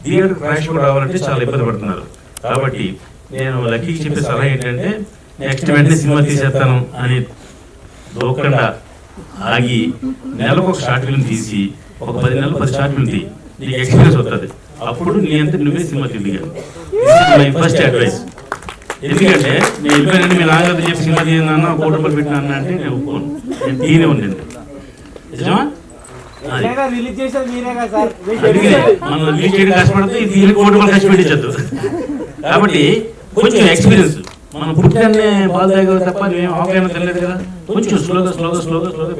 Theatre crash కూడా రావాలంటే చాలా ఇబ్బంది పడుతున్నారు. కాబట్టి నేను లక్కీకి చెప్పే సలహా ఏంటంటే నెక్స్ట్ వెంటనే సినిమా తీసేస్తాను అని దూకుండా ఆగి నెలకు ఒక షార్ట్ ఫిల్మ్ తీసి ఒక 10 నెలలు 10 షార్ట్ ఫిల్మ్ తీ, నీకు ఎక్స్పీరియన్స్ వస్తుంది. అప్పుడు నీ అంతా నువ్వే సినిమా తీయగలవు. My first advice. ఎందుకంటే నేను వెళ్ళిపోయినంటే మీ నాన్నగారు చెప్పి సినిమా తీయను అన్న, 1 కోటి రూపాయలు పెట్టినా అన్న అంటే నేను ఒప్పుకోను. నేను తీనే ఉండింది నిజమా? మనం రిలీజ్ చేయడం కష్టపడితే ఇది 1 కోటి రూపాయలు ఖర్చు పెట్టించద్దు. కాబట్టి కొంచెం ఎక్స్పీరియన్స్, మనం పుట్టినే బాల్ తాగదు తప్ప మేము ఆఫ్లైన్ తెలియదు కదా, కొంచెం స్లోగా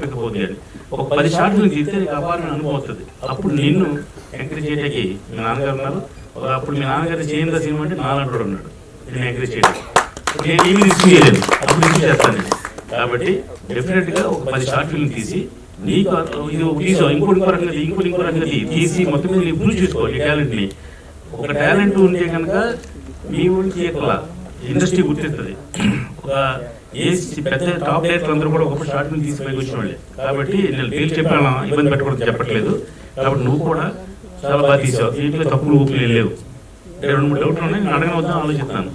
పికప్ అవుతుంది. ఒక 10 షార్ట్లు తీస్తే నీకు అపారమైన అనుభవం అవుతుంది. అప్పుడు నిన్ను ఎంకరేజ్ చేయడానికి మీ నాన్నగారు ఉన్నారు. అప్పుడు మీ నాన్నగారు చేయందా సినిమా అంటే నాలంటోడు ఉన్నాడు నేను ఎంకరేజ్ చేయడం. నేను ఏమి రిస్క్ చేయలేదు, అప్పుడు రిస్క్ చేస్తాను నేను. కాబట్టి డెఫినెట్గా ఒక 10 షార్ట్ ఫిల్మ్ తీసి నీకు ఇది తీసావు ఇంకో రకంగా తీసి మొత్తం మీద నీకు ప్రూవ్ చేసుకో నీ టాలెంట్ని. ఒక టాలెంట్ ఉంటే కనుక మీ ఊరికి ఎక్కడ ఇండస్ట్రీ గుర్తిస్తుంది. ఒక ఏ పెద్ద టాప్ డైరెక్టర్ అందరూ కూడా ఒక షార్ట్ ఫిల్మ్ తీసి పైకి వచ్చిన వాళ్ళే. కాబట్టి నేను డీల్ చెప్పాను, ఇబ్బంది పెట్టకూడదు చెప్పట్లేదు. కాబట్టి నువ్వు కూడా చాలా బాగా తీసావు, దీంట్లో తప్పులు ఊపులు లేవు. 2-3 డౌట్లు ఉన్నాయి, నేను అడగవద్దాం ఆలోచిస్తాను.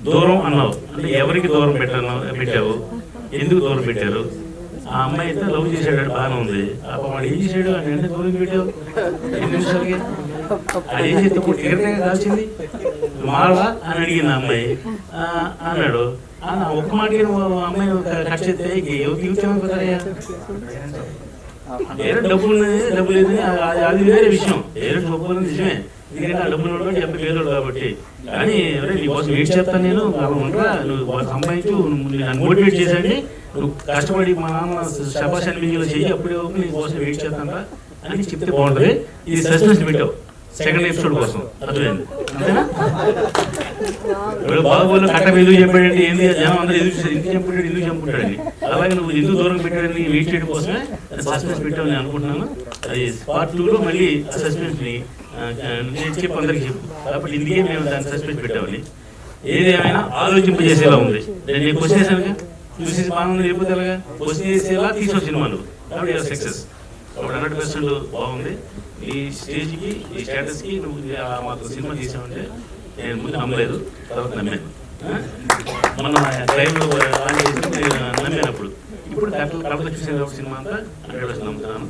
దూరం అన్నావు అంటే ఎవరికి దూరం పెట్టావు, ఎందుకు దూరం పెట్టారు? ఆ అమ్మాయి అయితే లవ్ చేశాడు, బాగానే ఉంది. వాడు ఏం చేశాడు అని అంటే దూరం పెట్టావు 2 నిమిషాలకి. అది ఏం చేస్తే ఇప్పుడు టికెట్గా కాల్చింది మాలా అని అడిగింది ఆ అమ్మాయి. అన్నాడు ఒక్క మాటకి అమ్మాయి కట్ చేస్తే యూచామయ్యా వేరే డబ్బులు లేదు, అది వేరే విషయం. వేరే డబ్బులు నిజమే, ఎందుకంటే ఆ డబ్బులు ఉన్నవాడు 70 వేలు కాబట్టి. కానీ నీకోసం వెయిట్ చేస్తాను నేను, ఉండరా నువ్వు సంపాదించు, నన్ను మోటివేట్ చేశాను, నువ్వు కష్టపడి మా నాన్న శబాష్ అనిపించేలా చెయ్యి, అప్పుడే నీకోసం వెయిట్ చేస్తాను అని చెప్తే బాగుంటుంది. ఇది సస్పెన్స్ పెట్టావు సెకండ్ ఎపిసోడ్ కోసం, అర్థమైంది అంతేనా? బాబులో కట్ట ఎందుకు చెప్పాడంటే ఏంది జనం అందరూ ఎందుకు చంపుతాడని, అలాగే నువ్వు ఎందుకు దూరం పెట్టాడని వెయిట్ చేయడం కోసమే సస్పెన్స్ పెట్టావు నేను అనుకుంటున్నాను. అది పార్ట్ 2లో మళ్ళీ ఆ సస్పెన్స్ని నేను చెప్పి అందరికి చెప్పు. కాబట్టి ఇందుకే మేము దాన్ని సస్పెన్స్ పెట్టామని. ఏదేమైనా ఆలోచింపజేసేలా ఉంది. నేను క్వశ్చన్ చేశానుగా, చూసేసి బాగుంది లేకపోతే అలాగా క్వశ్చన్ చేసేలా తీసావు సినిమాలు. కాబట్టి సక్సెస్. కాబట్టి 100% బాగుంది. ఈ స్టేజ్కి ఈ స్టేటస్కి నువ్వు మాకు సినిమా తీసామంటే నేను ముందు నమ్మలేదు, తర్వాత నమ్మాను. మన టైంలో లాంచ్ చేసి నేను నమ్మానప్పుడు. ఇప్పుడు కడప చూసిన సినిమా అంతా 100% నమ్ముతున్నాను.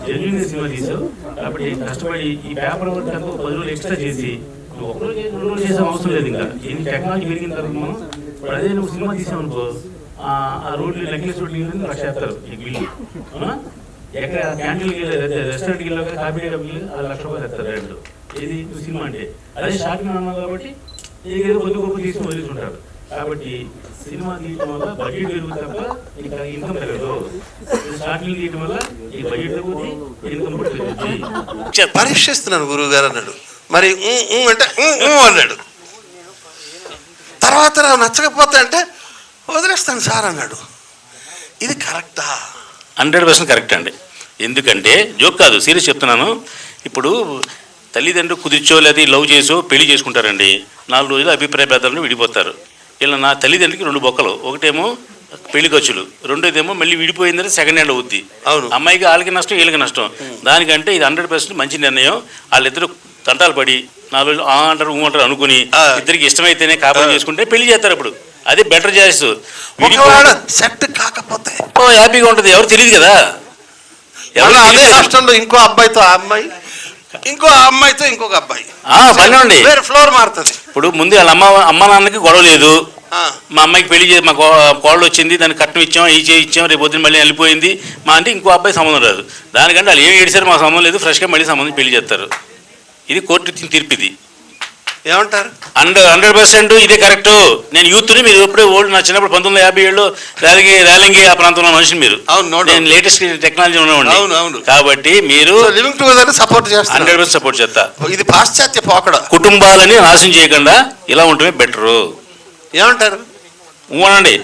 జెన్యూన్గా సినిమా తీసావు. కాబట్టి కష్టపడి ఈ పేపర్ వర్క్ అంతా 10 రోజులు ఎక్స్ట్రా చేసి నువ్వు 1 రోజు 2 రోజులు చేసే అవసరం లేదు. ఇంకా ఎన్ని టెక్నాలజీ పెరిగిన తర్వాత మనం ఇప్పుడు అదే నువ్వు సినిమా తీసామనుకో, ఆ రోడ్లు నెక్లెస్ రోడ్లు లక్ష చేస్తారు నీకు బిల్లు. ఎక్కడ క్యాంటీన్కి రెస్టారెంట్కి వెళ్ళాక కాఫీ బిల్లు 1,00,000 రూపాయలు ఎత్తారు రెండు. ఇది సినిమా అంటే అదే షార్ట్ ఫిల్మ్ అన్నావు కాబట్టి ఏదో కొద్ది గొప్ప తీసుకుని వదిలిస్తుంటారు. కాబట్టి సినిమా తీయటం వల్ల బడ్జెట్ పెరుగుతుంది తప్ప ఇంకా ఇన్కమ్ పెరగదు. షార్ట్ ఫిల్మ్ తీయటం వల్ల ఈ బడ్జెట్ పెరుగుతుంది, ఇన్కమ్ కూడా పెరుగుతుంది. పరీక్షిస్తున్నాను గురువు గారు అన్నాడు. మరి అంటే అన్నాడు. తర్వాత నచ్చకపోతే అంటే వదిలేస్తాను సార్ అన్నాడు. ఇది కరెక్టా? 100% కరెక్ట్ అండి. ఎందుకంటే జోక్ కాదు, సీరియస్ చెప్తున్నాను. ఇప్పుడు తల్లిదండ్రులు కుదిర్చో లేదా లవ్ చేసో పెళ్లి చేసుకుంటారండి. 4 రోజులు అభిప్రాయ భేదాలను విడిపోతారు. ఇలా నా తల్లిదండ్రులకి 2 బొక్కలు, ఒకటేమో పెళ్లి ఖర్చులు, రెండోదేమో మళ్ళీ విడిపోయిందంటే సెకండ్ హ్యాండ్ అవుద్ది. అవును, అమ్మాయికి వాళ్ళకి నష్టం, వీళ్ళకి నష్టం. దానికంటే ఇది 100% మంచి నిర్ణయం. వాళ్ళిద్దరు తంటాలు పడి 4 రోజులు అంటారు అంటారు అనుకుని ఇద్దరికి ఇష్టమైతేనే కాపురం చేసుకుంటే పెళ్లి చేస్తారు. అప్పుడు అది బెటర్ చాయిస్. సెట్ కాకపోతే హ్యాపీగా ఉంటుంది, ఎవరు తెలియదు కదా. అదే హాస్టల్లో ఇంకో అబ్బాయితో ఆ అమ్మాయి, ఇంకో అమ్మాయితో ఇంకొక అబ్బాయి, పనండి వేరే ఫ్లోర్ మారుతుంది. ఇప్పుడు ముందు వాళ్ళ అమ్మ నాన్నకి గొడవ లేదు. మా అమ్మాయికి పెళ్లి చేసి మా కోళ్ళు వచ్చింది, దానికి కట్నం ఇచ్చాం, ఇచ్చాం, రేపు పొద్దున్న మళ్ళీ వెళ్ళిపోయింది మా అంటే ఇంకో అబ్బాయి సంబంధం రాదు. దానికంటే వాళ్ళు ఏం ఏడిసారు మాకు సంబంధం లేదు, ఫ్రెష్గా మళ్ళీ సంబంధం పెళ్లి చేస్తారు. ఇది కోర్టు తీర్పు. ఇది ఏమంటారు? 100% ఇదే కరెక్ట్. నేను యూత్ని, మీరు ఎప్పుడే ఓల్డ్, నా చిన్నప్పుడు 1957లో రేలంగి ఆ ప్రాంతంలో మనిషిని మీరు. నేను లేటెస్ట్ టెక్నాలజీ ఉన్నవాడిని. కాబట్టి మీరు లివింగ్ టుగెదర్ సపోర్ట్ చేస్తారు. 100% సపోర్ట్ చేస్తా. ఇది పాశ్చాత్య పోకడ. కుటుంబాలని నాశనం చేయకుండా ఇలా ఉంటమే బెటరు. ఏమంటారు? అనండి.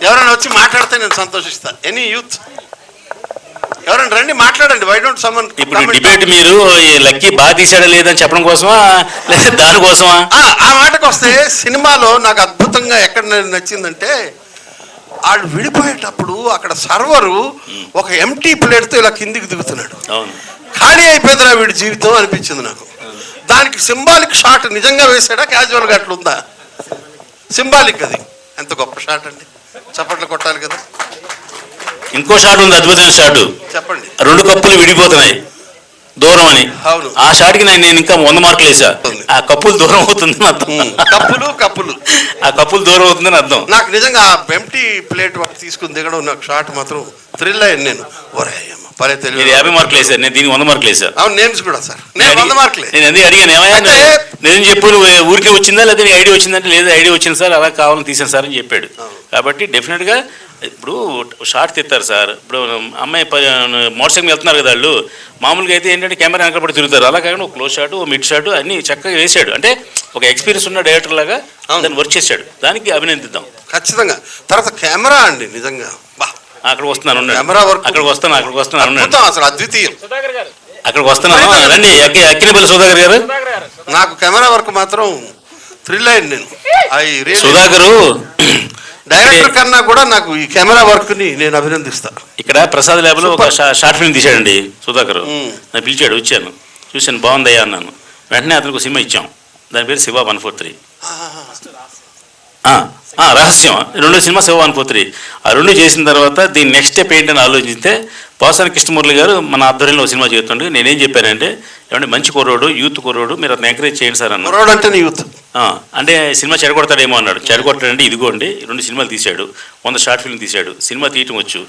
ఎవరైనా వచ్చి మాట్లాడితే నేను సంతోషిస్తా. ఎనీ యూత్ ఎవరైనా రండి మాట్లాడండి. Why don't someone? ఇప్పుడు డిబేట్ మీరు లక్కీ బాగా తీసాడా లేదని చెప్పడం కోసమా లేదా దానికోసమా? ఆ మాటకు వస్తే సినిమాలో నాకు అద్భుతంగా ఎక్కడ నచ్చిందంటే వాళ్ళు విడిపోయేటప్పుడు అక్కడ సర్వరు ఒక ఎంటీ ప్లేట్తో ఇలా కిందికి దిగుతున్నాడు. ఖాళీ అయిపోయిందిరా వీడి జీవితం అనిపించింది నాకు. దానికి సింబాలిక్ షాట్ నిజంగా వేసాడా, క్యాజువల్గా అట్లా ఉందా? సింబాలిక్, అది ఎంత గొప్ప షాట్ అండి, చప్పట్లు కొట్టాలి కదా. ఇంకో షాట్ ఉంది, అద్భుతమైన షాట్. చెప్పండి. 2 కప్పులు విడిపోతున్నాయి దూరం అని. అవును. ఆ షాట్కి నేను ఇంకా 100 మార్కులు వేసా. ఆ కప్పులు దూరం అవుతుందని అర్థం. కప్పులు ఆ కప్పులు దూరం అవుతుందని అర్థం. నాకు నిజంగా ఆ ఎంటీ ప్లేట్ తీసుకుని దిగడం నాకు షాట్ మాత్రం థ్రిల్ అయ్యాను నేను. ఒరే అమ్మ పరే తెలియదు. మీరు 50 మార్కులు వేసారు, నేను దీనికి 100 మార్కులు వేసా. అవును, నేను కూడా సార్, నేను 100 మార్కులే. నేను ఎందుకు అడిగాను, ఏమయ్యా నేను చెప్పు, నువ్వు ఊరికే వచ్చిందా లేదా నీ ఐడియా వచ్చిందంటే లేదు ఐడియా వచ్చింది సార్, అలా కావాలని తీసాను సార్ అని చెప్పాడు. కాబట్టి డెఫినెట్గా ఇప్పుడు షార్ట్ తెస్తారు సార్. ఇప్పుడు అమ్మాయి మోటార్ సైకిల్ వెళ్తున్నారు కదా వాళ్ళు, మామూలుగా అయితే ఏంటంటే కెమెరా వెనకబడి తిరుగుతారు, అలా కాకుండా ఒక క్లోజ్ షాట్, మిడ్ షాట్ అన్ని చక్కగా వేసాడు. అంటే ఒక ఎక్స్పీరియన్స్ ఉన్న డైరెక్టర్ లాగా దాన్ని వర్క్ చేశాడు, దానికి అభినందిద్దాం ఖచ్చితంగా. తర్వాత కెమెరా అండి నిజంగా అక్కడికి వస్తున్నాను, కెమెరా వర్క్ అక్కడికి వస్తున్నాను అసలు అద్వితీయం. అక్కడికి వస్తున్నాను రండి. అక్కినేపల్లి సుధాకర్ గారు, నాకు కెమెరా వర్క్ మాత్రం థ్రిల్ అయ్యింది నేను. సుధాకరు డైరెక్టర్ కన్నా కూడా నాకు ఈ కెమెరా వర్క్ ని నేను అభినందిస్తాను. ఇక్కడ ప్రసాద్ ల్యాబ్ లో ఒక షార్ట్ ఫిల్మ్ తీశాడండి సుధాకర్. నన్ను పిలిచాడు, వచ్చాను, చూశాను, బాగుందయ్యా అన్నాను. వెంటనే అతనికి సినిమా ఇచ్చాం, దాని పేరు శివ 143. రహస్యం 2 సినిమా శివ 143. ఆ 2 చేసిన తర్వాత దీని నెక్స్ట్ స్టెప్ ఏంటని ఆలోచిస్తే పోసాని కృష్ణమూర్తి గారు మన ఆధ్వర్యంలో ఒక సినిమా చేస్తుండే. నేనేం చెప్పానంటే, ఏమంటే మంచి కుర్రోడు, యూత్ కుర్రోడు, మీరు అతను ఎంకరేజ్ చేయండి సార్ అన్న. అంటే యూత్ అంటే సినిమా చెడగొడతాడేమో అన్నాడు. చెడగొట్టాడంటే ఇదిగోండి 2 సినిమాలు తీశాడు, 100 షార్ట్ ఫిల్మ్ తీశాడు, సినిమా తీయటం వచ్చు.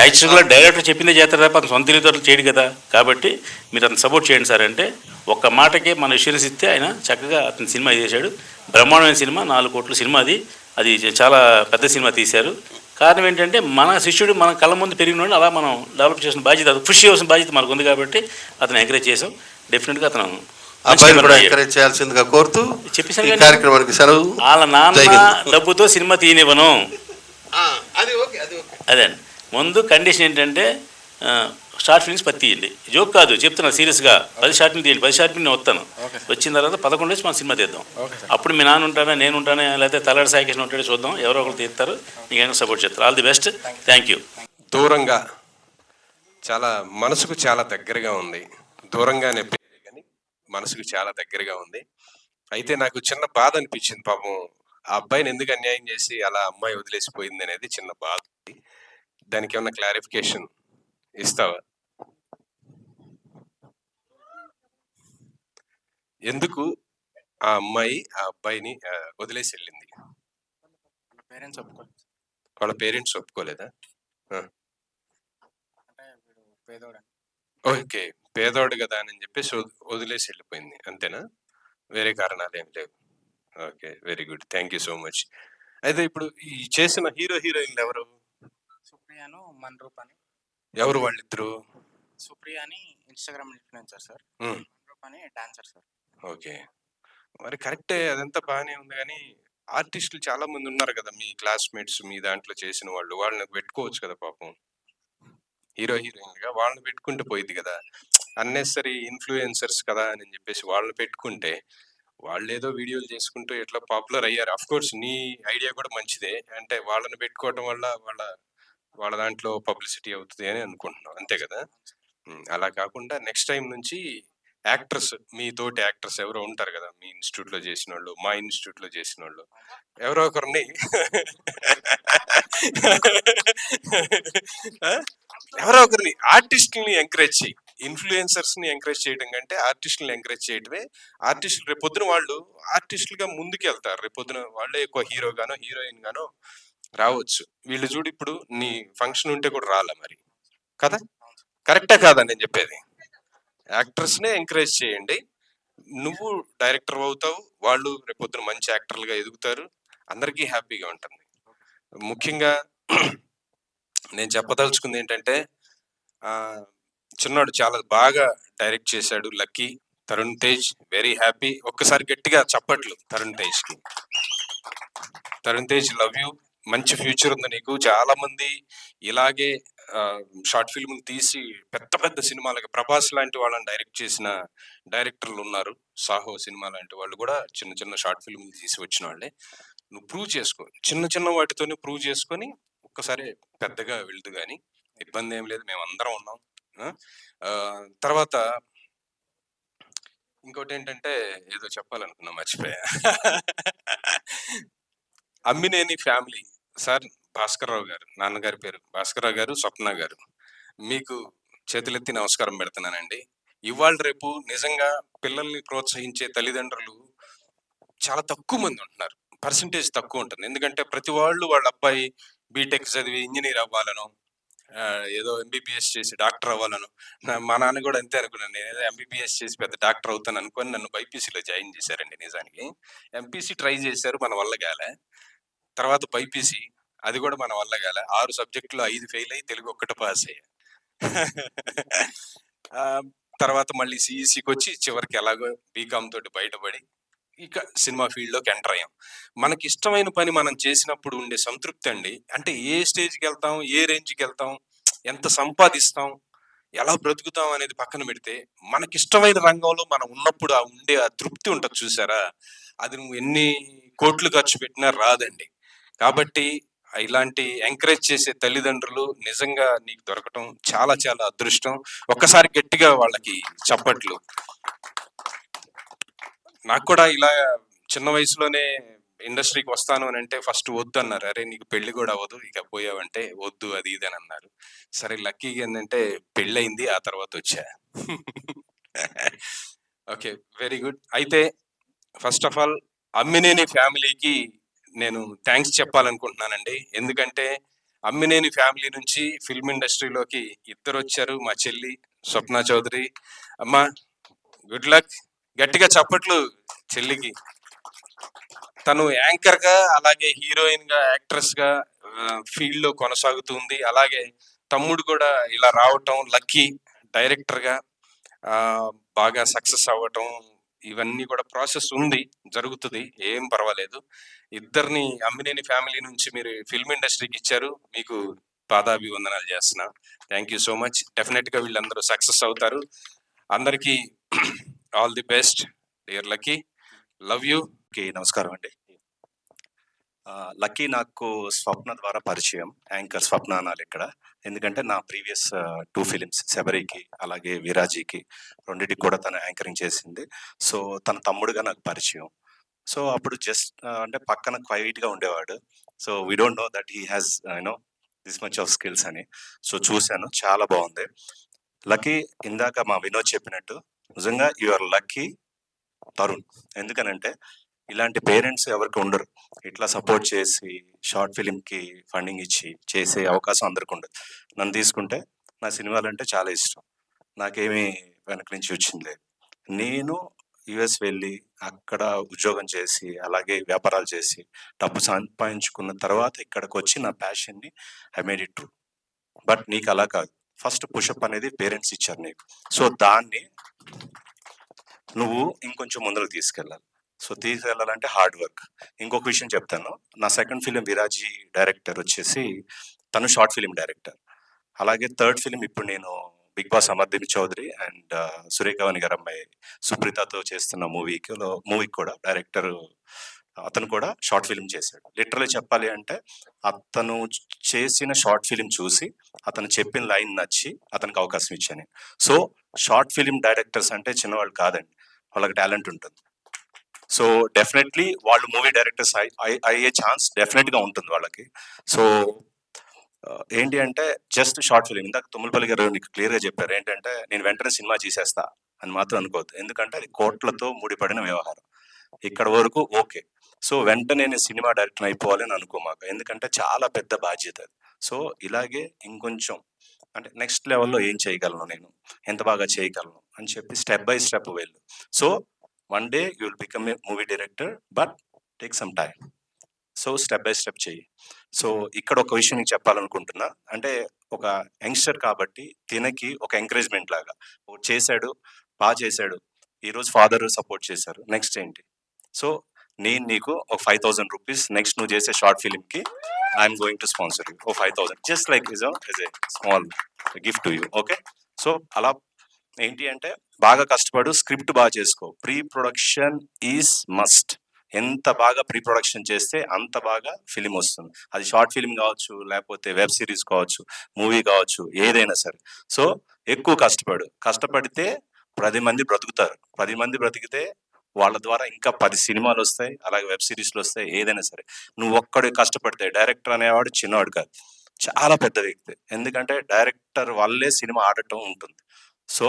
యాక్చువల్గా డైరెక్టర్ చెప్పిందే చేస్తారు తప్ప అతను సొంత తెలివితోటలు చేయడు కదా. కాబట్టి మీరు అతను సపోర్ట్ చేయండి సార్ అంటే ఒక్క మాటకే మన ఇన్సూరెన్స్ ఇస్తే ఆయన చక్కగా అతని సినిమా చేశాడు. బ్రహ్మాండమైన సినిమా, 4 కోట్ల సినిమా. అది చాలా పెద్ద సినిమా తీశారు. కారణం ఏంటంటే మన శిష్యుడు మన కళ్ళ ముందు పెరిగిన అలా మనం డెవలప్ చేసిన బాధ్యత, కృషి చేయాల్సిన బాధ్యత మనకు ఉంది. కాబట్టి అతను ఎంకరేజ్ చేసాం. డెఫినెట్గా అతను ఎంకరేజ్ చేయాల్సిందిగా కోరుతూ చెప్పేసాను. కార్యక్రమానికి సెలవు. వాళ్ళ నాన్న డబ్బుతో సినిమా తీయనివ్వను. అదే ముందు కండిషన్ ఏంటంటే షార్ట్ ఫిల్మ్స్ 10 తీయండి. జోక్ కాదు, చెప్తున్నా సీరియస్గా. 10 షార్ట్ ఫిల్మ్ తీయండి. 10 షార్ట్ ఫిల్మ్ నేను వస్తాను. వచ్చిన తర్వాత 11 నుంచి మనం సినిమా తీద్దాం. అప్పుడు మీ నాన్న ఉంటానా, నేను ఉంటానా, లేకపోతే తలాడి సాయికృష్ణ ఉంటాడో చూద్దాం. ఎవరో ఒకరు తీస్తారు, నీకైనా సపోర్ట్ చేస్తారు. All the best. Thank you. దూరంగా చాలా మనసుకు చాలా దగ్గరగా ఉంది. దూరంగానే పేరు కానీ మనసుకు చాలా దగ్గరగా ఉంది. అయితే నాకు చిన్న బాధ అనిపించింది. పాపం ఆ అబ్బాయిని ఎందుకు అన్యాయం చేసి అలా అమ్మాయి వదిలేసిపోయింది అనేది చిన్న బాధ. దానికి ఏమన్నా క్లారిఫికేషన్ ఇస్తావా? ఎందుకు ఆ అమ్మాయి ఆ అబ్బాయిని వదిలేసి వెళ్ళింది? వాళ్ళ పేరెంట్స్ ఒప్పుకోలేదా? ఓకే, పేదోడు కదా అని చెప్పేసి వదిలేసి వెళ్ళిపోయింది, అంతేనా? వేరే కారణాలు ఏం లేవు. Okay, very good, thank you so much. అయితే ఇప్పుడు ఈ చేసిన హీరో హీరోయిన్లు ఎవరు? సుప్రియాను మన్రూప్ అని. ఎవరు వాళ్ళిద్దరు? సుప్రియ అని ఇన్స్టాగ్రామ్ ఇన్ఫ్లుయెన్సర్ సార్, మన్రూప్ అని డాన్సర్ సార్. ఓకే, మరి కరెక్టే, అదంతా బాగానే ఉంది. కానీ ఆర్టిస్టులు చాలా మంది ఉన్నారు కదా మీ క్లాస్మేట్స్, మీ దాంట్లో చేసిన వాళ్ళు, వాళ్ళని పెట్టుకోవచ్చు కదా పాపం. హీరో హీరోయిన్గా వాళ్ళని పెట్టుకుంటే పోయింది కదా. అన్నెసరీ ఇన్ఫ్లుయెన్సర్స్ కదా అని చెప్పేసి వాళ్ళని పెట్టుకుంటే వాళ్ళు ఏదో వీడియోలు చేసుకుంటూ ఎట్లా పాపులర్ అయ్యారు. అఫ్ కోర్స్ నీ ఐడియా కూడా మంచిదే. అంటే వాళ్ళని పెట్టుకోవటం వల్ల వాళ్ళ దాంట్లో పబ్లిసిటీ అవుతుంది అని అనుకుంటున్నాం, అంతే కదా. అలా కాకుండా నెక్స్ట్ టైం నుంచి యాక్టర్స్, మీ తోటి యాక్టర్స్ ఎవరో ఉంటారు కదా మీ ఇన్స్టిట్యూట్ లో చేసిన వాళ్ళు, మా ఇన్స్టిట్యూట్ లో చేసిన వాళ్ళు, ఎవరో ఒకరిని ఆర్టిస్టుల్ని ఎంకరేజ్ చేయి. ఇన్ఫ్లుయెన్సర్స్ ని ఎంకరేజ్ చేయడం కంటే ఆర్టిస్టులను ఎంకరేజ్ చేయడమే. ఆర్టిస్టులు రేపొద్దున వాళ్ళు ఆర్టిస్టులుగా ముందుకు వెళ్తారు. రేపొద్దున వాళ్ళే ఎక్కువ హీరో గానో హీరోయిన్ గానో రావచ్చు. వీళ్ళు చూడు, ఇప్పుడు నీ ఫంక్షన్ ఉంటే కూడా రాలే మరి కదా. కరెక్టా కాదా నేను చెప్పేది? యాక్టర్స్ నే ఎంకరేజ్ చేయండి. నువ్వు డైరెక్టర్ అవుతావు, వాళ్ళు రేపొద్దున మంచి యాక్టర్లుగా ఎదుగుతారు, అందరికీ హ్యాపీగా ఉంటుంది. ముఖ్యంగా నేను చెప్పదలుచుకుంది ఏంటంటే, చిన్నాడు చాలా బాగా డైరెక్ట్ చేశాడు, lucky. Tarun Tej, very happy. ఒక్కసారి గట్టిగా చప్పట్లు తరుణ్ తేజ్ కి. Tarun Tej, love you. మంచి ఫ్యూచర్ ఉంది నీకు. చాలా మంది ఇలాగే షార్ట్ ఫిల్మ్ తీసి పెద్ద పెద్ద సినిమాలకి, ప్రభాస్ లాంటి వాళ్ళని డైరెక్ట్ చేసిన డైరెక్టర్లు ఉన్నారు. సాహో సినిమా లాంటి వాళ్ళు కూడా చిన్న చిన్న షార్ట్ ఫిల్మ్ తీసి వచ్చిన వాళ్ళే. నువ్వు ప్రూవ్ చేసుకో, చిన్న చిన్న వాటితోనే ప్రూవ్ చేసుకొని ఒక్కసారి పెద్దగా వెళ్తూ. కానీ ఇబ్బంది ఏం లేదు, మేము అందరం ఉన్నాం, తర్వాత ఇంకోటి ఏంటంటే ఏదో చెప్పాలనుకున్నా మర్చిపోయా. అమ్మినేని ఫ్యామిలీ సార్, భాస్కర్రావు గారు, నాన్నగారి పేరు భాస్కర్రావు గారు, స్వప్న గారు, మీకు చేతులెత్తి నమస్కారం పెడుతున్నానండి. ఇవాళ రేపు నిజంగా పిల్లల్ని ప్రోత్సహించే తల్లిదండ్రులు చాలా తక్కువ మంది ఉంటున్నారు. పర్సంటేజ్ తక్కువ ఉంటుంది. ఎందుకంటే ప్రతి వాళ్ళు వాళ్ళ అబ్బాయి బీటెక్ చదివి ఇంజనీర్ అవ్వాలను, ఏదో ఎంబీబీఎస్ చేసి డాక్టర్ అవ్వాలను. మా నాన్న కూడా అంతే అనుకున్నాను. నేను ఏదో ఎంబీబీఎస్ చేసి పెద్ద డాక్టర్ అవుతాను అనుకొని నన్ను బైపీసీలో జాయిన్ చేశారండి. నిజానికి ఎంపీసీ ట్రై చేశారు, మన వల్ల కాలే. తర్వాత బైపీసీ, అది కూడా మన వల్ల కాలే. 6 సబ్జెక్టులో 5 ఫెయిల్ అయ్యి తెలుగు ఒక్కటి పాస్ అయ్యా. తర్వాత మళ్ళీ సిఈసికి వచ్చి చివరికి ఎలాగో బీకామ్ తోటి బయటపడి ఇక సినిమా ఫీల్డ్లోకి ఎంటర్ అయ్యాం. మనకి ఇష్టమైన పని మనం చేసినప్పుడు ఉండే సంతృప్తి అండి. అంటే ఏ స్టేజ్కి వెళ్తాం, ఏ రేంజ్కి వెళ్తాం, ఎంత సంపాదిస్తాం, ఎలా బ్రతుకుతాం అనేది పక్కన పెడితే మనకిష్టమైన రంగంలో మనం ఉన్నప్పుడు ఉండే ఆ తృప్తి ఉంటుంది చూసారా, అది నువ్వు ఎన్ని కోట్లు ఖర్చు పెట్టినా రాదండి. కాబట్టి ఇలాంటి ఎంకరేజ్ చేసే తల్లిదండ్రులు నిజంగా నీకు దొరకటం చాలా చాలా అదృష్టం. ఒక్కసారి గట్టిగా వాళ్ళకి చప్పట్లు. నాకు కూడా ఇలా చిన్న వయసులోనే ఇండస్ట్రీకి వస్తాను అని అంటే ఫస్ట్ వద్దు అన్నారు. అరే నీకు పెళ్లి కూడా అవ్వదు, ఇక పోయావంటే వద్దు, అది ఇది అని అన్నారు. సరే లక్కీగా ఏంటంటే పెళ్ళయింది, ఆ తర్వాత వచ్చా. Okay, very good. అయితే ఫస్ట్ ఆఫ్ ఆల్ అమ్మినేని ఫ్యామిలీకి నేను థ్యాంక్స్ చెప్పాలనుకుంటున్నానండి. ఎందుకంటే అమ్మినేని ఫ్యామిలీ నుంచి ఫిల్మ్ ఇండస్ట్రీలోకి ఇద్దరు వచ్చారు. మా చెల్లి స్వప్న చౌదరి. అమ్మా గుడ్ లక్, గట్టిగా చప్పట్లు చెల్లికి. తను యాంకర్ గా, అలాగే హీరోయిన్ గా, యాక్ట్రెస్ గా ఫీల్డ్ లో కొనసాగుతుంది. అలాగే తమ్ముడు కూడా ఇలా రావటం, లక్కీ డైరెక్టర్ గా బాగా సక్సెస్ అవ్వటం, ఇవన్నీ కూడా ప్రాసెస్ ఉంది, జరుగుతుంది, ఏం పర్వాలేదు. ఇద్దరిని అమ్మినేని ఫ్యామిలీ నుంచి మీరు ఫిల్మ్ ఇండస్ట్రీకి ఇచ్చారు, మీకు పాదాభివందనాలు చేస్తున్నా. Thank you so much. Definite గా వీళ్ళందరూ సక్సెస్ అవుతారు. అందరికీ all the best dear lucky. Love you. నమస్కారం అండి. లక్కీ నాకు స్వప్న ద్వారా పరిచయం, యాంకర్ స్వప్న అనాలి ఇక్కడ. ఎందుకంటే నా ప్రీవియస్ 2 ఫిలిమ్స్ శబరికి అలాగే విరాజీకి రెండింటికి కూడా తను యాంకరింగ్ చేసింది. సో తన తమ్ముడుగా నాకు పరిచయం. సో అప్పుడు జస్ట్ అంటే పక్కన క్వైట్గా ఉండేవాడు. So we don't know that he has this much of skills అని. సో చూశాను, చాలా బాగుంది. లక్కీ ఇందాక మా వినోద్ చెప్పినట్టు నిజంగా యు ఆర్ లక్కీ తరుణ్. ఎందుకనంటే ఇలాంటి పేరెంట్స్ ఎవరికి ఉండరు. ఇట్లా సపోర్ట్ చేసి షార్ట్ ఫిలింకి ఫండింగ్ ఇచ్చి చేసే అవకాశం అందరికి ఉండదు. నన్ను తీసుకుంటే నా సినిమాలు అంటే చాలా ఇష్టం. నాకేమీ వెనక నుంచి వచ్చింది లేదు. నేను యుఎస్ వెళ్ళి అక్కడ ఉద్యోగం చేసి అలాగే వ్యాపారాలు చేసి డబ్బు సంపాదించుకున్న తర్వాత ఇక్కడికి వచ్చి నా ప్యాషన్ని I made it true. But నీకు అలా కాదు. ఫస్ట్ పుషప్ అనేది పేరెంట్స్ ఇచ్చారు నీకు. సో దాన్ని నువ్వు ఇంకొంచెం ముందుకు తీసుకెళ్ళాలి. సో తీసుకెళ్ళాలంటే హార్డ్ వర్క్. ఇంకొక విషయం చెప్తాను. నా సెకండ్ ఫిలిం విరాజీ డైరెక్టర్ వచ్చేసి తను షార్ట్ ఫిలిం డైరెక్టర్. అలాగే థర్డ్ ఫిలిం ఇప్పుడు నేను Bigg Boss Amardeep Chowdary and Surekhavani garu అమ్మాయి సుప్రీతతో చేస్తున్న మూవీకి కూడా డైరెక్టర్ అతను కూడా షార్ట్ ఫిలిం చేశాడు. లిటరల్లీ చెప్పాలి అంటే అతను చేసిన షార్ట్ ఫిలిం చూసి అతను చెప్పిన లైన్ నచ్చి అతనికి అవకాశం ఇచ్చాను. సో షార్ట్ ఫిలిం డైరెక్టర్స్ అంటే చిన్నవాళ్ళు కాదండి, వాళ్ళకి టాలెంట్ ఉంటుంది. సో డెఫినెట్లీ వాళ్ళు మూవీ డైరెక్టర్స్ అయ్యే ఛాన్స్ డెఫినెట్గా ఉంటుంది వాళ్ళకి. సో ఏంటి అంటే జస్ట్ షార్ట్ ఫిలిం, ఇందాక తుమ్మలపల్లి గారు నీకు క్లియర్గా చెప్పారు ఏంటంటే నేను వెంటనే సినిమా చేసేస్తా అని మాత్రం అనుకోవద్దు. ఎందుకంటే అది కోట్లతో ముడిపడిన వ్యవహారం. ఇక్కడ వరకు ఓకే. సో వెంటనే నేను సినిమా డైరెక్టర్ అయిపోవాలని అనుకోమాక, ఎందుకంటే చాలా పెద్ద బాధ్యత అది. సో ఇలాగే ఇంకొంచెం అంటే నెక్స్ట్ లెవెల్లో ఏం చేయగలను, నేను ఎంత బాగా చేయగలను అని చెప్పి స్టెప్ బై స్టెప్ వెళ్ళు. So one day you will become A movie director, but take some time. So step by step చెయ్యి. సో ఇక్కడ ఒక విషయం నీకు చెప్పాలనుకుంటున్నా. అంటే ఒక యంగ్స్టర్ కాబట్టి తినకి ఒక ఎంకరేజ్మెంట్ లాగా చేశాడు, బాగా చేశాడు, ఈరోజు ఫాదర్ సపోర్ట్ చేశారు, నెక్స్ట్ ఏంటి. సో నేను నీకు ఒక 5,000 రూపీస్ నెక్స్ట్ నువ్వు చేసే షార్ట్ ఫిలింకి I'm going to sponsor you. Oh 5,000 just like is a small gift to you. Okay. So అలా ఏంటి అంటే బాగా కష్టపడు, స్క్రిప్ట్ బాగా చేసుకో, ప్రీ ప్రొడక్షన్ ఈజ్ మస్ట్. ఎంత బాగా ప్రీ ప్రొడక్షన్ చేస్తే అంత బాగా ఫిలిం వస్తుంది. అది షార్ట్ ఫిలిం కావచ్చు, లేకపోతే వెబ్ సిరీస్ కావచ్చు, మూవీ కావచ్చు, ఏదైనా సరే. సో ఎక్కువ కష్టపడితే 10 మంది బ్రతుకుతారు. 10 మంది బ్రతికితే వాళ్ళ ద్వారా ఇంకా 10 సినిమాలు వస్తాయి, అలాగే వెబ్ సిరీస్లు వస్తాయి, ఏదైనా సరే. నువ్వు ఒక్కడే కష్టపడితే, డైరెక్టర్ అనేవాడు చిన్నవాడు కాదు, చాలా పెద్ద వ్యక్తి. ఎందుకంటే డైరెక్టర్ వల్లే సినిమా ఆడటం ఉంటుంది. సో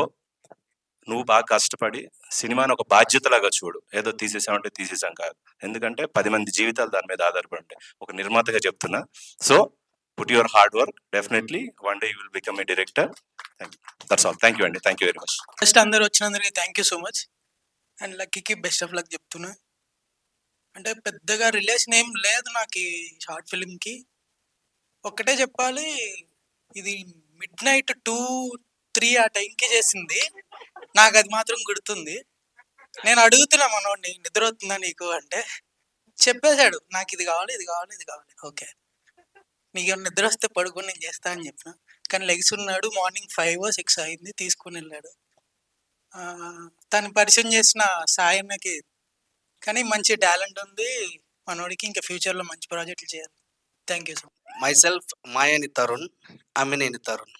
నువ్వు బాగా కష్టపడి సినిమాని ఒక బాధ్యతలాగా చూడు. ఏదో తీసేసామంటే తీసేసాం కాదు. ఎందుకంటే 10 మంది జీవితాలు దాని మీద ఆధారపడి ఉంటాయి. ఒక నిర్మాతగా చెప్తున్నా. So put your hard work. Definitely one day you will become a director. That's all. Thank you అండి. Thank you very much. First అందరు వచ్చినందరికీ thank you so much. And లక్కీకి బెస్ట్ ఆఫ్ లక్ చెప్తున్నా. అంటే పెద్దగా రిలేషన్ ఏం లేదు నాకు ఈ షార్ట్ ఫిలింకి. ఒక్కటే చెప్పాలి, ఇది మిడ్ నైట్ 2-3 ఆ టైంకి చేసింది. నాకు అది మాత్రం గుర్తుంది. నేను అడుగుతున్నా మనోడిని, నిద్ర అవుతుందా నీకు అంటే చెప్పేశాడు, నాకు ఇది కావాలి, ఇది కావాలి, ఇది కావాలి. ఓకే, నీకు నిద్ర వస్తే పడుకొని నేను చేస్తా అని చెప్పిన. కానీ లెగ్స్ ఉన్నాడు. మార్నింగ్ 5-6 అయింది, తీసుకుని వెళ్ళాడు. తను పరిచయం చేసిన సాయన్నకి కానీ మంచి టాలెంట్ ఉంది మనోడికి. ఇంకా ఫ్యూచర్లో మంచి ప్రాజెక్టులు చేయాలి. Thank you so much. Myself మాయని తరుణ్, అమ్మినేని తరుణ్,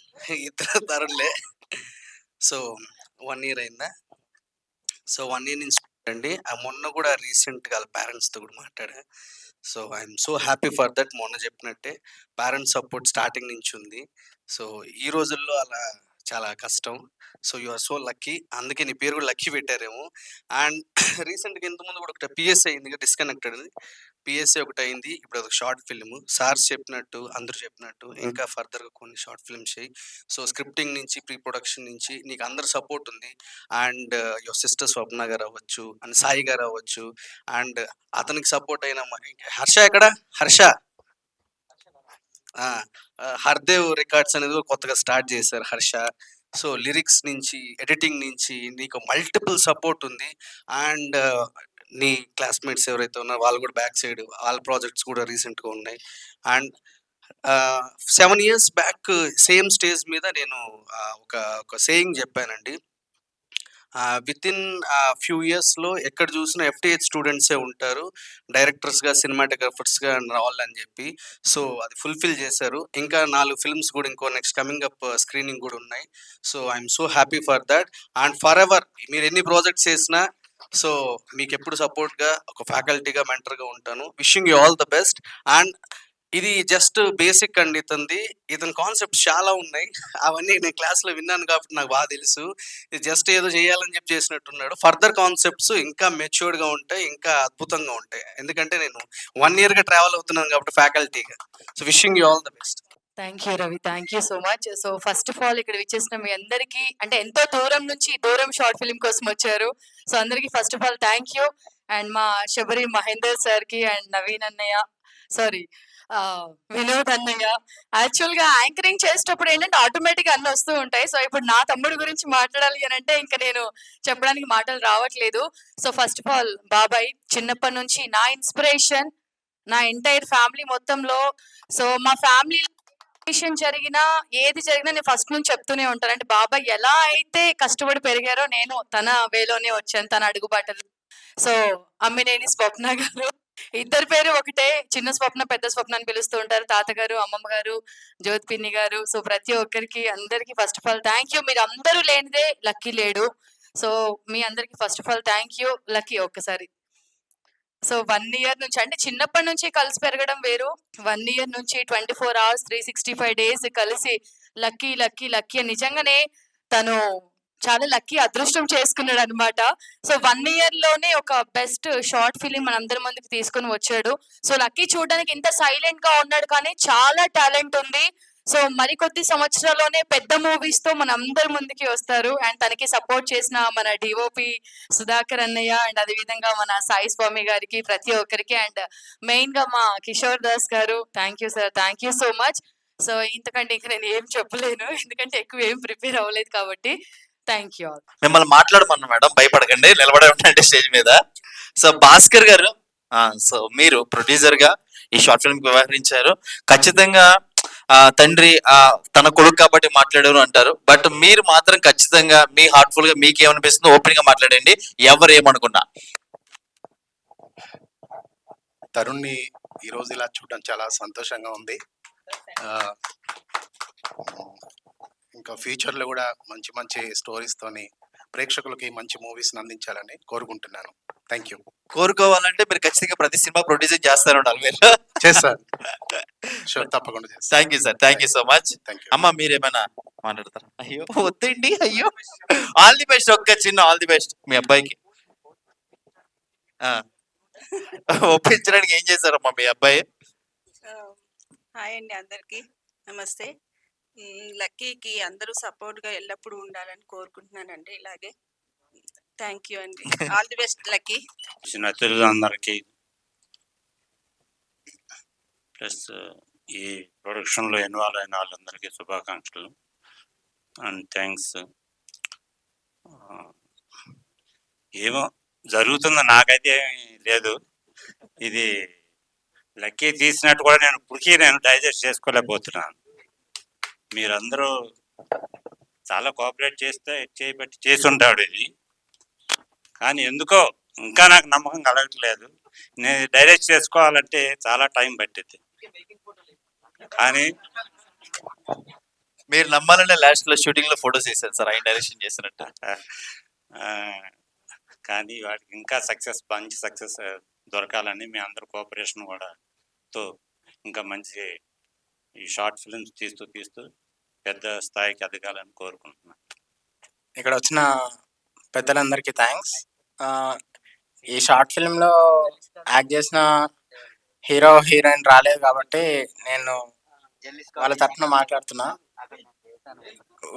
ఇద్దరు తరుణ్లే. సో 1 year అయిందా? సో 1 year నుంచి అండి. మొన్న కూడా రీసెంట్గా వాళ్ళ పేరెంట్స్తో కూడా మాట్లాడా. So I'm so happy for that. మొన్న చెప్పినట్టే పేరెంట్స్ సపోర్ట్ స్టార్టింగ్ నుంచి ఉంది. సో ఈ రోజుల్లో అలా చాలా కష్టం. So you are so lucky. అందుకే నీ పేరు కూడా లక్కీ పెట్టారేమో. అండ్ రీసెంట్గా ఇంతకుముందు కూడా ఒకటి పిఎస్ఐ అయింది, డిస్కనెక్టెడ్. పిఎస్ఐ ఒకటి అయింది. ఇప్పుడు అదొక షార్ట్ ఫిల్మ్. సార్స్ చెప్పినట్టు, అందరూ చెప్పినట్టు ఇంకా ఫర్దర్గా కొన్ని షార్ట్ ఫిల్మ్స్ చేయి. సో స్క్రిప్టింగ్ నుంచి, ప్రీ ప్రొడక్షన్ నుంచి నీకు అందరు సపోర్ట్ ఉంది. అండ్ యువర్ సిస్టర్ స్వప్న గారు అవ్వచ్చు, అండ్ సాయి గారు అవ్వచ్చు, అండ్ అతనికి సపోర్ట్ అయిన హర్ష. ఎక్కడ హర్ష? హర్దేవ్ రికార్డ్స్ అనేది కూడా కొత్తగా స్టార్ట్ చేశారు హర్ష. సో లిరిక్స్ నుంచి, ఎడిటింగ్ నుంచి నీకు మల్టిపుల్ సపోర్ట్ ఉంది. అండ్ నీ క్లాస్మేట్స్ ఎవరైతే ఉన్నారో వాళ్ళు కూడా బ్యాక్ సైడ్ వాళ్ళ ప్రాజెక్ట్స్ కూడా రీసెంట్గా ఉన్నాయి. And 7 years back same stage మీద నేను ఒక సేయింగ్ చెప్పానండి. వితిన్ ఫ్యూ ఇయర్స్లో ఎక్కడ చూసినా FTH స్టూడెంట్సే ఉంటారు డైరెక్టర్స్గా, సినిమాటోగ్రాఫర్స్గా రావాలని చెప్పి. సో అది ఫుల్ఫిల్ చేశారు. ఇంకా 4 ఫిల్మ్స్ కూడా ఇంకో నెక్స్ట్ కమింగ్ అప్ స్క్రీనింగ్ కూడా ఉన్నాయి. So I'm so happy for that. And for ever మీరు ఎన్ని ప్రాజెక్ట్స్ చేసినా సో మీకు ఎప్పుడు సపోర్ట్గా ఒక ఫ్యాకల్టీగా, మెంటర్గా ఉంటాను. Wishing you all the best. And ఇది జస్ట్ బేసిక్ అండి. ఇతని కాన్సెప్ట్స్ చాలా ఉన్నాయి. అవన్నీ నేను క్లాస్లో విన్నాను కాబట్టి నాకు బాగా తెలుసు. ఇది జస్ట్ ఏదో చేయాలని చెప్పి చేసినట్టున్నాడు. ఫర్దర్ కాన్సెప్ట్స్ ఇంకా మెచ్యూర్డ్గా ఉంటాయి, ఇంకా అద్భుతంగా ఉంటాయి. ఎందుకంటే నేను 1 yearగా ట్రావెల్ అవుతున్నాను కాబట్టి ఫ్యాకల్టీగా. So wishing you all the best. Thank you Ravi, thank you so much. So first of all ఇక్కడ విచ్చేసిన మీ అందరికీ, అంటే ఎంతో దూరం నుంచి దూరం షార్ట్ ఫిల్మ్ కోసం వచ్చారు. సో అందరికీ first of all thank you. And మా శబరి మహేందర్ సార్కి అండ్ నవీన్ అన్నయ్య, సారీ వినోద్ అన్నయ్య. యాక్చువల్ గా యాంకరింగ్ చేసేటప్పుడు ఏంటంటే ఆటోమేటిక్ అన్ని వస్తూ ఉంటాయి. సో ఇప్పుడు నా తమ్ముడు గురించి మాట్లాడాలి అని అంటే ఇంకా నేను చెప్పడానికి మాటలు రావట్లేదు. సో ఫస్ట్ ఆఫ్ ఆల్ బాబాయ్ చిన్నప్పటి నుంచి నా ఇన్స్పిరేషన్, నా ఎంటైర్ ఫ్యామిలీ మొత్తంలో. సో మా ఫ్యామిలీ జరిగినా ఏది జరిగినా నేను ఫస్ట్ నుంచి చెప్తూనే ఉంటాను. అంటే బాబాయ్ ఎలా అయితే కష్టపడి పెరిగారో నేను తన వేలోనే వచ్చాను, తన అడుగుబాటలు. సో అమ్మినేని స్వప్న గారు, ఇద్దరు పేరు ఒకటే, చిన్న స్వప్న పెద్ద స్వప్న అని పిలుస్తూ ఉంటారు. తాతగారు, అమ్మమ్మ గారు, జ్యోతి పిన్ని గారు. సో ప్రతి ఒక్కరికి అందరికి first of all thank you. మీరు అందరూ లేనిదే లక్కీ లేడు. సో మీ అందరికి first of all thank you. Lucky ఒక్కసారి. సో 1 year నుంచి, అంటే చిన్నప్పటి నుంచి కలిసి పెరగడం వేరు. 1 year నుంచి 24 hours 365 days కలిసి లక్కీ లక్కీ లక్కీ అని నిజంగానే తను చాలా లక్కీ, అదృష్టం చేసుకున్నాడు అనమాట. సో 1 year లోనే ఒక బెస్ట్ షార్ట్ ఫిలిం మన అందరి ముందుకు తీసుకొని వచ్చాడు. సో లక్కీ చూడడానికి ఇంత సైలెంట్ గా ఉన్నాడు కానీ చాలా టాలెంట్ ఉంది. సో మరికొద్ది సంవత్సరాల్లోనే పెద్ద మూవీస్ తో మన అందరి ముందుకి వస్తారు. అండ్ తనకి సపోర్ట్ చేసిన మన డిఓపి సుధాకర్ అన్నయ్య, అండ్ అదే విధంగా మన సాయి స్వామి గారికి, ప్రతి ఒక్కరికి, అండ్ మెయిన్ గా మా కిషోర్ దాస్ గారు, thank you sir, thank you so much. So ఇంతకంటే ఇంకా నేను ఏం చెప్పలేను, ఎందుకంటే ఎక్కువ ఏం ప్రిపేర్ అవ్వలేదు కాబట్టి. Thank you all. మిమ్మల్ని మాట్లాడమన్నా మేడం, భయపడకండి, నిలబడే ఉండండి స్టేజ్ మీద. సో భాస్కర్ గారు, సో మీరు ప్రొడ్యూసర్ గా ఈ షార్ట్ ఫిల్మ్ వ్యవహరించారు. ఖచ్చితంగా తండ్రి తన కొడుకు కాబట్టి మాట్లాడారు అంటారు. బట్ మీరు మాత్రం ఖచ్చితంగా మీ హార్ట్ఫుల్ గా మీకు ఏమనిపిస్తుందో ఓపెన్ గా మాట్లాడండి, ఎవరు ఏమనుకున్నా. తరుణ్ని ఈరోజు ఇలా చూడడం చాలా సంతోషంగా ఉంది. ఇంకా ఫ్యూచర్లో కూడా మంచి మంచి స్టోరీస్తోని ప్రేక్షకులకి మంచి మూవీస్ని అందించాలని కోరుకుంటున్నాను. Thank you. కోరుకోవాలంటే మీరు ఖచ్చితంగా ప్రతి సినిమా ప్రొడ్యూసింగ్ చేస్తారు ఉండాలి మీరు. చేస్తాను, షూర్, తప్పకుండా చేస్తాను. Thank you sir, thank you so much. Thank you. అమ్మ మీరేమైనా మాట్లాడతారా? అయ్యో వద్దండి, అయ్యో. ఆల్ ది బెస్ట్, ఒక్క చిన్న ఆల్ ది బెస్ట్ మీ అబ్బాయికి. ఒప్పించడానికి ఏం చేశారమ్మా మీ అబ్బాయి? హాయ్ అండి అందరికీ, నమస్తే. లక్కీకి అందరూ సపోర్ట్గా ఎల్లప్పుడూ ఉండాలని కోరుకుంటున్నానండి. ఇలాగే థ్యాంక్ యూ అండి. All the best lucky. అందరికీ ప్లస్ ఈ ప్రొడక్షన్లో ఇన్వాల్వ్ అయిన వాళ్ళందరికీ శుభాకాంక్షలు అండ్ థ్యాంక్స్. ఏమో జరుగుతుందో నాకైతే లేదు, ఇది లక్కీ తీసినట్టు కూడా నేను ఇప్పటికీ డైజెస్ట్ చేసుకోలేకపోతున్నాను. మీరందరూ చాలా కోఆపరేట్ చేసి ఉంటాడు ఇది, కానీ ఎందుకో ఇంకా నాకు నమ్మకం కలగట్లేదు. నేను డైరెక్ట్ చేసుకోవాలంటే చాలా టైం పట్టింది, కానీ మీరు నమ్మాలంటే లాస్ట్ లో షూటింగ్ లో ఫోటోస్ వేసారు సార్ ఆయన డైరెక్షన్ చేసినట్టు. కానీ వాటికి ఇంకా మంచి సక్సెస్ దొరకాలని మీ అందరు కోఆపరేషన్ కూడా తో ఇంకా మంచి ఈ షార్ట్ ఫిల్మ్స్ తీస్తూ పెద్ద స్థాయికి ఎదగాలని కోరుకుంటున్నాను. ఇక్కడ వచ్చిన పెద్దలందరికీ థ్యాంక్స్. ఈ షార్ట్ ఫిల్మ్లో యాక్ట్ చేసిన హీరో హీరోయిన్ రాలేదు కాబట్టి నేను వాళ్ళ తరఫున మాట్లాడుతున్నా.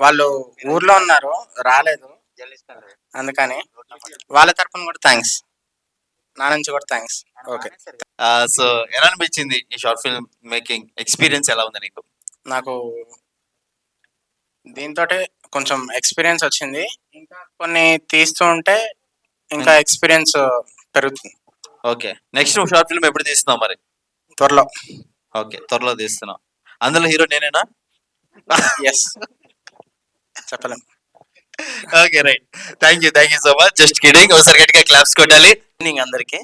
వాళ్ళు ఊర్లో ఉన్నారు, రాలేదు, అందుకని వాళ్ళ తరఫున కూడా థ్యాంక్స్, నా నుంచి కూడా థ్యాంక్స్. ఓకే. సో ఎలా అనిపించింది ఈ షార్ట్ ఫిల్మ్ మేకింగ్ ఎక్స్పీరియన్స్ ఎలా ఉంది నీకు? నాకు దీంతో కొంచెం ఎక్స్పీరియన్స్ వచ్చింది, ఇంకా కొన్ని తీస్తూ ఉంటే ఇంకా ఎక్స్పీరియన్స్ పెరుగుతుంది. ఓకే, నెక్స్ట్ షార్ట్ ఫిల్మ్ ఎప్పుడు తీస్తున్నావు మరి? త్వరలో. ఓకే, త్వరలో తీస్తున్నావు. అందులో హీరో నేనేనా? ఎస్, చెప్పలేం. Okay right, thank you so much. Just kidding. ఒకసారి గట్టిగా క్లాప్స్ కొట్టాలి. ఈవినింగ్ అందరికి.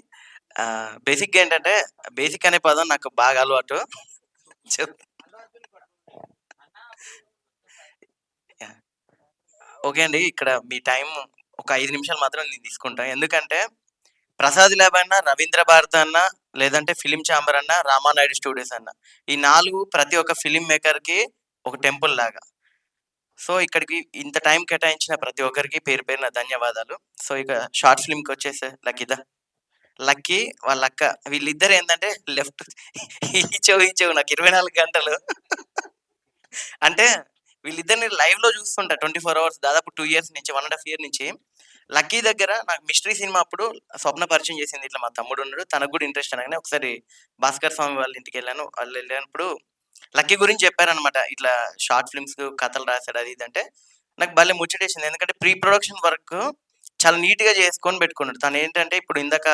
బేసిక్గా ఏంటంటే, బేసిక్ అనే పదం నాకు బాగా అలవాటు. ఓకే అండి, ఇక్కడ మీ టైం ఒక 5 నిమిషాలు మాత్రం నేను తీసుకుంటాను. ఎందుకంటే ప్రసాద్ ల్యాబ్ అన్న, రవీంద్ర భారతి అన్న, లేదంటే ఫిలిం ఛాంబర్ అన్న, రామానాయుడు స్టూడియోస్ అన్న, ఈ 4 ప్రతి ఒక్క ఫిలిం మేకర్కి ఒక టెంపుల్ లాగా. సో ఇక్కడికి ఇంత టైం కేటాయించిన ప్రతి ఒక్కరికి పేరు పేరున ధన్యవాదాలు. సో ఇక షార్ట్ ఫిల్మ్కి వచ్చేసే లక్కీ వాళ్ళ అక్క, వీళ్ళిద్దరు ఏంటంటే లెఫ్ట్ ఈ చెవు నాకు 24 గంటలు అంటే వీళ్ళిద్దరిని లైవ్ లో చూస్తుంటా 24 hours, దాదాపు 2 years నుంచి, 1.5 year నుంచి. లక్కీ దగ్గర నాకు మిస్టరీ సినిమా అప్పుడు స్వప్న పరిచయం చేసింది. ఇట్లా మా తమ్ముడు ఉన్నాడు, తనకు కూడా ఇంట్రెస్ట్ అనగానే ఒకసారి భాస్కర్ స్వామి వాళ్ళ ఇంటికి వెళ్ళాను. వాళ్ళు వెళ్ళినప్పుడు లక్కీ గురించి చెప్పారనమాట, ఇట్లా షార్ట్ ఫిల్మ్స్ కథలు రాశాడు అది ఇది అంటే నాకు భలే ముచ్చటేసింది. ఎందుకంటే ప్రీ ప్రొడక్షన్ వర్క్ చాలా నీట్ గా చేసుకొని పెట్టుకున్నాడు. తను ఏంటంటే ఇప్పుడు ఇందాక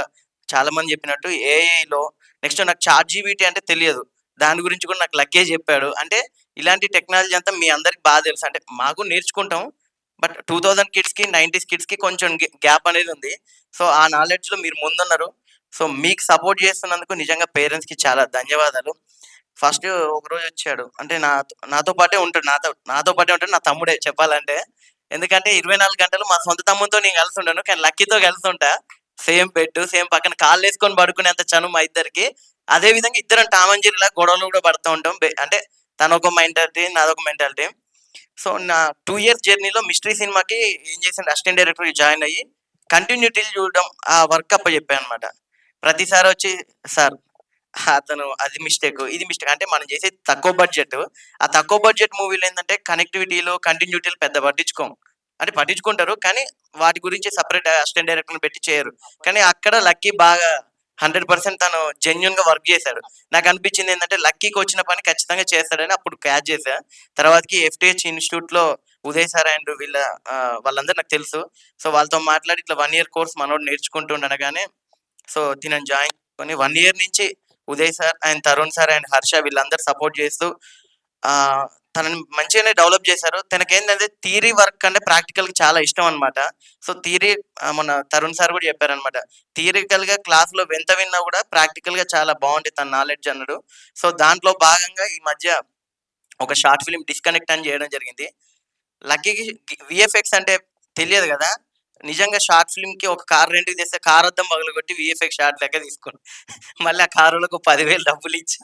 చాలా మంది చెప్పినట్టు ఏఐలో నెక్స్ట్ నాకు ChatGPT అంటే తెలియదు, దాని గురించి కూడా నాకు లక్కే చెప్పాడు. అంటే ఇలాంటి టెక్నాలజీ అంతా మీ అందరికి బాగా తెలుసు, అంటే మాకు నేర్చుకుంటాం, బట్ 2000 కిడ్స్కి 90s కిడ్స్కి కొంచెం గ్యాప్ అనేది ఉంది. సో ఆ నాలెడ్జ్లో మీరు ముందున్నారు. సో మీకు సపోర్ట్ చేస్తున్నందుకు నిజంగా పేరెంట్స్కి చాలా ధన్యవాదాలు. ఫస్ట్ ఒకరోజు వచ్చాడు, అంటే నాతో పాటే ఉంటాడు, నాతో పాటే ఉంటాడు, నా తమ్ముడే చెప్పాలంటే. ఎందుకంటే 24 గంటలు మా సొంత తమ్ముతో నేను కలిసి ఉంటాను, కానీ లక్కీతో కలిసి ఉంటా. సేమ్ బెడ్, సేమ్ పక్కన కాళ్ళు వేసుకొని పడుకునేంత చను మా ఇద్దరికి. అదే విధంగా ఇద్దరం టామంజీలా గొడవలు కూడా పడుతూ ఉంటాం. అంటే తన ఒక మెంటాలిటీ, నాదొక మెంటాలిటీ. సో నా 2 years జర్నీలో మిస్టరీ సినిమాకి ఏం చేసిండు, అసిస్టెంట్ డైరెక్టర్ జాయిన్ అయ్యి కంటిన్యూటీ చూడడం, ఆ వర్క్ అప్ప చెప్పాను అనమాట. ప్రతిసారి వచ్చి సార్ అతను అది మిస్టేక్, ఇది మిస్టేక్, అంటే మనం చేసేది తక్కువ బడ్జెట్. ఆ తక్కువ బడ్జెట్ మూవీలు ఏంటంటే కనెక్టివిటీలో కంటిన్యూటీలు పెద్ద పట్టించుకోం, అంటే పట్టించుకుంటారు కానీ వాటి గురించి సపరేట్ అసిస్టెంట్ డైరెక్టర్ని పెట్టి చేయరు. కానీ అక్కడ లక్కీ బాగా 100% తను జెన్యున్ గా వర్క్ చేశాడు. నాకు అనిపించింది ఏంటంటే లక్కీకి వచ్చిన పని ఖచ్చితంగా చేస్తాడని అప్పుడు క్యాచ్ చేశా. తర్వాతకి FTH ఇన్స్టిట్యూట్ లో ఉదయ్ సార్ అండ్ వాళ్ళందరూ నాకు తెలుసు. సో వాళ్ళతో మాట్లాడి ఇట్లా 1 year కోర్స్ మనోడు నేర్చుకుంటూ ఉండగానే సో తినని జాయిన్ చేసుకొని 1 year నుంచి Uday sir and Tarun sir and Harsha వీళ్ళందరూ సపోర్ట్ చేస్తూ తనని మంచిగానే డెవలప్ చేశారు. తనకేంటంటే థియరీ వర్క్ అంటే ప్రాక్టికల్‌గా చాలా ఇష్టం అనమాట. సో, థియరీ మన తరుణ్ సార్ కూడా చెప్పారనమాట. థియరికల్‌గా క్లాస్‌లో ఎంత విన్నా కూడా ప్రాక్టికల్‌గా చాలా బావుంటది తన నాలెడ్జ్ అన్నాడు. సో, దాంట్లో భాగంగా ఈ మధ్య ఒక షార్ట్ ఫిల్మ్ 'డిస్కనెక్ట్' అని చేయడం జరిగింది. లక్కీకి వీఎఫ్ఎక్స్ అంటే తెలియదు గదా! నిజంగా షార్ట్ ఫిల్మ్‌కి ఒక కార్ రెంట్‌కి తెస్తే కార్ అద్దం పగలగొట్టి వీఎఫ్ఎక్స్ షాట్ లెక్క తీసుకుండు. మళ్ళీ ఆ కారోళ్ళకి 10,000 డబ్బులిచ్చి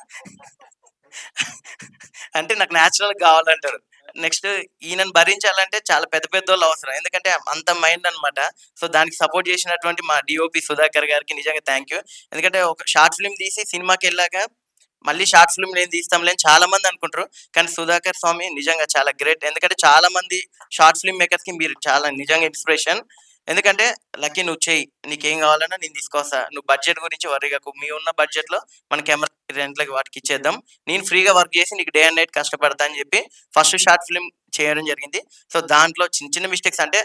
అంటే నాకు న్యాచురల్‌గా గావాలంటారు. నెక్స్ట్ ఈయనని భరించాలంటే చాలా పెద్ద పెద్దోళ్ళు అవసరం. ఎందుకంటే అంత మైండ్ అనమాట. సో, దానికి సపోర్ట్ చేసినటువంటి మా డీఓపీ సుధాకర్ గారికి నిజంగా థ్యాంక్ యూ. ఎందుకంటే ఒక షార్ట్ ఫిల్మ్ తీసి సినిమాకెళ్ళాక మళ్ళీ షార్ట్ ఫిల్మ్ నేను తీస్తాంలే అని చాలా మంది అనుకుంటారు. కానీ సుధాకర్ స్వామి నిజంగా చాలా గ్రేట్. ఎందుకంటే చాలా మంది షార్ట్ ఫిల్మ్ మేకర్స్‌కి మీరు చాలా నిజంగా ఇన్స్పిరేషన్. ఎందుకంటే లక్కీ నువ్వు చెయ్యి. నీకేం కావాలన్నా నేను తీసుకొస్తా. నువ్వు బడ్జెట్ గురించి వర్రీ గాకు. మీ ఉన్న బడ్జెట్‌లో మన కెమెరా రెంట్‌లకి వాటికి ఇచ్చేద్దాం. నేను ఫ్రీగా వర్క్ చేసి నీకు డే అండ్ నైట్ కష్టపడతా అని చెప్పి ఫస్ట్ షార్ట్ ఫిల్మ్ చేయడం జరిగింది. సో, దాంట్లో చిన్న చిన్న మిస్టేక్స్ అంటే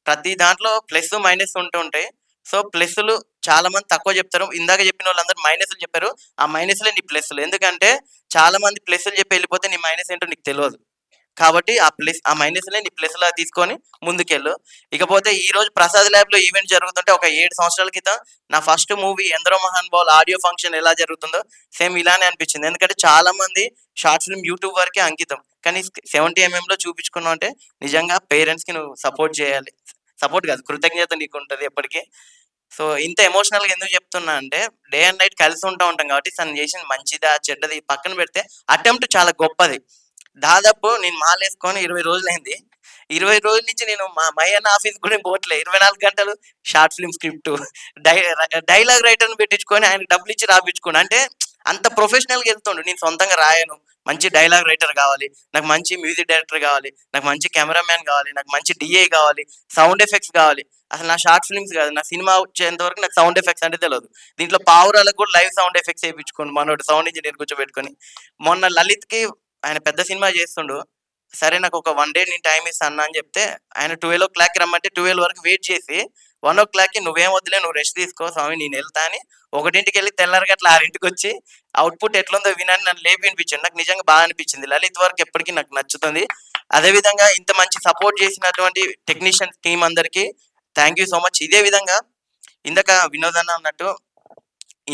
ప్రతి దాంట్లో ప్లస్, మైనస్ ఉంటూ ఉంటాయి. సో, ప్లస్‌లు చాలా మంది తక్కువ చెప్తారు. ఇందాక చెప్పినోళ్ళందరూ మైనస్‌లు చెప్పారు. ఆ మైనస్‌లే నీ ప్లస్‌లు. ఎందుకంటే చాలా మంది ప్లస్‌లు చెప్పి వెళ్ళిపోతే నీ మైనస్ ఏంటో నీకు తెలవదు. కాబట్టి ఆ మైనస్‌లే నీ ప్లస్‌లా తీసుకొని ముందుకెళ్ళు. ఇకపోతే ఈరోజు ప్రసాద్ ల్యాబ్‌లో ఈవెంట్ జరుగుతుంటే ఒక 7 సంవత్సరాల క్రితం నా ఫస్ట్ మూవీ 'ఎందరో మహానుభావులు' ఆడియో ఫంక్షన్ ఎలా జరుగుతుందో సేమ్ ఇలానే అనిపించింది. ఎందుకంటే చాలా మంది షార్ట్ ఫిల్మ్ యూట్యూబ్ వరకే అంకితం. కానీ 70 ఎంఎంలో చూపించుకున్నావు అంటే నిజంగా పేరెంట్స్‌కి నువ్వు సపోర్ట్ చేయాలి. సపోర్ట్ కాదు, కృతజ్ఞత నీకుంటది ఎప్పటికి. సో, ఇంత ఎమోషనల్‌గా ఎందుకు చెప్తున్నా అంటే డే అండ్ నైట్ కలిసి ఉంటాం కాబట్టి తను చేసింది మంచిదా, చెడ్డది పక్కన పెడితే అటెంప్ట్ చాలా గొప్పది. దాదాపు నేను మాలేసుకొని 20 రోజులైంది. 20 రోజుల నుంచి నేను మా మై అన్న ఆఫీస్‌కి కూడా పోవట్లే. 24 గంటలు షార్ట్ ఫిల్మ్ స్క్రిప్టు, డైలాగ్ రైటర్‌ని పెట్టించుకొని ఆయనకి డబ్బులిచ్చి రాపిచ్చుకున్నా. అంటే అంత ప్రొఫెషనల్‌గా ఎళ్తుండు. నేను సొంతంగా రాయను. మంచి డైలాగ్ రైటర్ కావాలి, నాకు మంచి మ్యూజిక్ డైరెక్టర్ కావాలి, నాకు మంచి కెమెరామ్యాన్ కావాలి, నాకు మంచి డీఏ కావాలి, సౌండ్ ఎఫెక్ట్స్ కావాలి. అసలు నా షార్ట్ ఫిల్మ్స్ కాదు, నా సినిమా వచ్చేంత వరకు నాకు సౌండ్ ఎఫెక్ట్స్ అంటే తెలవదు. దీంట్లో పావురాలకు కూడా లైవ్ సౌండ్ ఎఫెక్ట్స్ ఏపిచ్చుకోండు మనోడు సౌండ్ ఇంజినీర్ కూర్చోబెట్టుకొని. మొన్న లలిత్‌కి ఆయన పెద్ద సినిమా చేస్తుండు. సరే నాకు ఒక 1 డే నేను టైమ్ ఇస్తా అన్నా అని చెప్తే, ఆయన 12:00కి రమ్మంటే 12 వరకు వెయిట్ చేసి 1:00కి నువ్వేం వద్దులే నువ్వు రెస్ట్ తీసుకో స్వామి నేను వెళ్తా అని 1కి తెల్లారి గట్ల 6కి అవుట్‌పుట్ ఎట్లుందో వినని నన్ను లేపి వినిపించాడు. నాకు నిజంగా బాగా అనిపించింది. లలిత్ వర్క్ ఎప్పటికీ నాకు నచ్చుతుంది. అదేవిధంగా ఇంత మంచి సపోర్ట్ చేసినటువంటి టెక్నీషియన్స్ టీమ్ అందరికీ థ్యాంక్ యూ సో మచ్. ఇదే విధంగా ఇందాక వినోద్ అన్న అన్నట్టు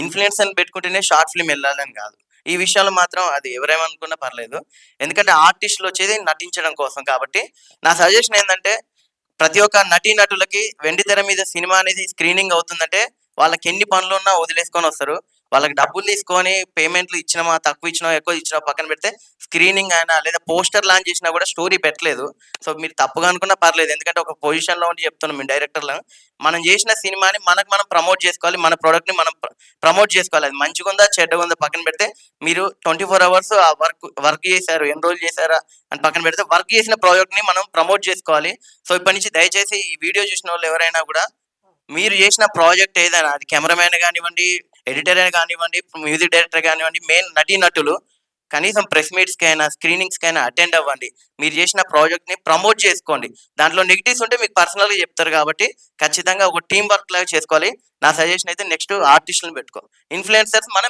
ఇన్‌ఫ్లుయెన్సర్‌ని పెట్టుకుంటేనే షార్ట్ ఫిల్మ్ వెళ్ళాలని కాదు. ఈ విషయంలో మాత్రం అది ఎవరేమనుకున్నా పర్లేదు. ఎందుకంటే ఆర్టిస్టులు వచ్చేది నటించడం కోసం కాబట్టి నా సజెషన్ ఏందంటే ప్రతి ఒక్క నటీనటులకి వెండి తెర మీద సినిమా అనేది స్క్రీనింగ్ అవుతుందంటే వాళ్ళకి ఎన్ని పనులున్నా వదిలేసుకొని వస్తారు. వాళ్ళకి డబ్బులు తీసుకొని పేమెంట్లు ఇచ్చినామా, తక్కువ ఇచ్చినామా, ఎక్కువ ఇచ్చినామా పక్కన పెడితే స్క్రీనింగ్ అయినా లేదా పోస్టర్ లాంచ్ చేసినా కూడా స్టోరీ పెట్టలేదు. సో, మీరు తప్పుగా అనుకున్నా పర్లేదు. ఎందుకంటే ఒక పొజిషన్‌లో ఉండి చెప్తున్నాం మేము డైరెక్టర్‌లం. మనం చేసిన సినిమాని మనకు మనం ప్రమోట్ చేసుకోవాలి. మన ప్రొడక్ట్‌ని మనం ప్రమోట్ చేసుకోవాలి. అది మంచిగుందా, చెడ్డగుందా పక్కన పెడితే మీరు 24 అవర్స్ ఆ వర్క్ చేశారు. ఎన్ని రోజులు చేశారా అని పక్కన పెడితే వర్క్ చేసిన ప్రాజెక్ట్‌ని మనం ప్రమోట్ చేసుకోవాలి. సో, ఇప్పటి నుంచి దయచేసి ఈ వీడియో చూసినోళ్ళు ఎవరైనా కూడా మీరు చేసిన ప్రాజెక్ట్ ఏదైనా అది కెమెరామ్యాన్ కానివ్వండి, ఎడిటర్ కానివ్వండి, మ్యూజిక్ డైరెక్టర్ కానివ్వండి, మెయిన్ నటీనటులు కనీసం ప్రెస్ మీట్స్‌కైనా, స్క్రీనింగ్స్‌కైనా అటెండ్ అవ్వండి. మీరు చేసిన ప్రాజెక్ట్‌ని ప్రమోట్ చేసుకోండి. దాంట్లో నెగెటివ్స్ ఉంటే మీకు పర్సనల్‌గా చెప్తారు కాబట్టి ఖచ్చితంగా ఒక టీమ్ వర్క్ లాగా చేసుకోవాలి. నా సజెషన్ అయితే నెక్స్ట్ ఆర్టిస్టులను పెట్టుకో. ఇన్‌ఫ్లుయెన్సర్స్ మనం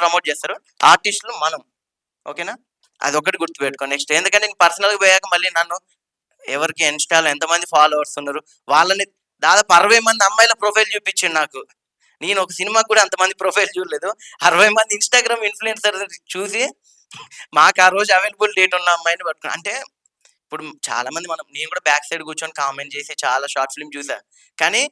ప్రమోట్ చేస్తారు. ఆర్టిస్టులు మనం. ఓకేనా? అదొక్కటి గుర్తుపెట్టుకో. నెక్స్ట్ ఎందుకంటే నేను పర్సనల్‌గా పోయాక మళ్ళీ నన్ను ఎవరికి ఇన్‌స్టాలో ఎంతమంది ఫాలోవర్స్ ఉన్నారు, వాళ్ళని దాదాపు 60 మంది అమ్మాయిల ప్రొఫైల్ చూపించిండు నాకు. నేను ఒక సినిమాకి కూడా అంతమంది ప్రొఫైల్ చూడలేదు. 60 మంది ఇన్‌స్టాగ్రామ్ ఇన్‌ఫ్లుయెన్సర్ చూసి మాకు ఆ రోజు అవైలబుల్ డేట్ ఉన్న అమ్మాయిని పట్టుకున్నా. అంటే ఇప్పుడు చాలా మంది నేను కూడా బ్యాక్ సైడ్ కూర్చొని కామెంట్ చేసి చాలా షార్ట్ ఫిల్మ్ చూసా. కానీ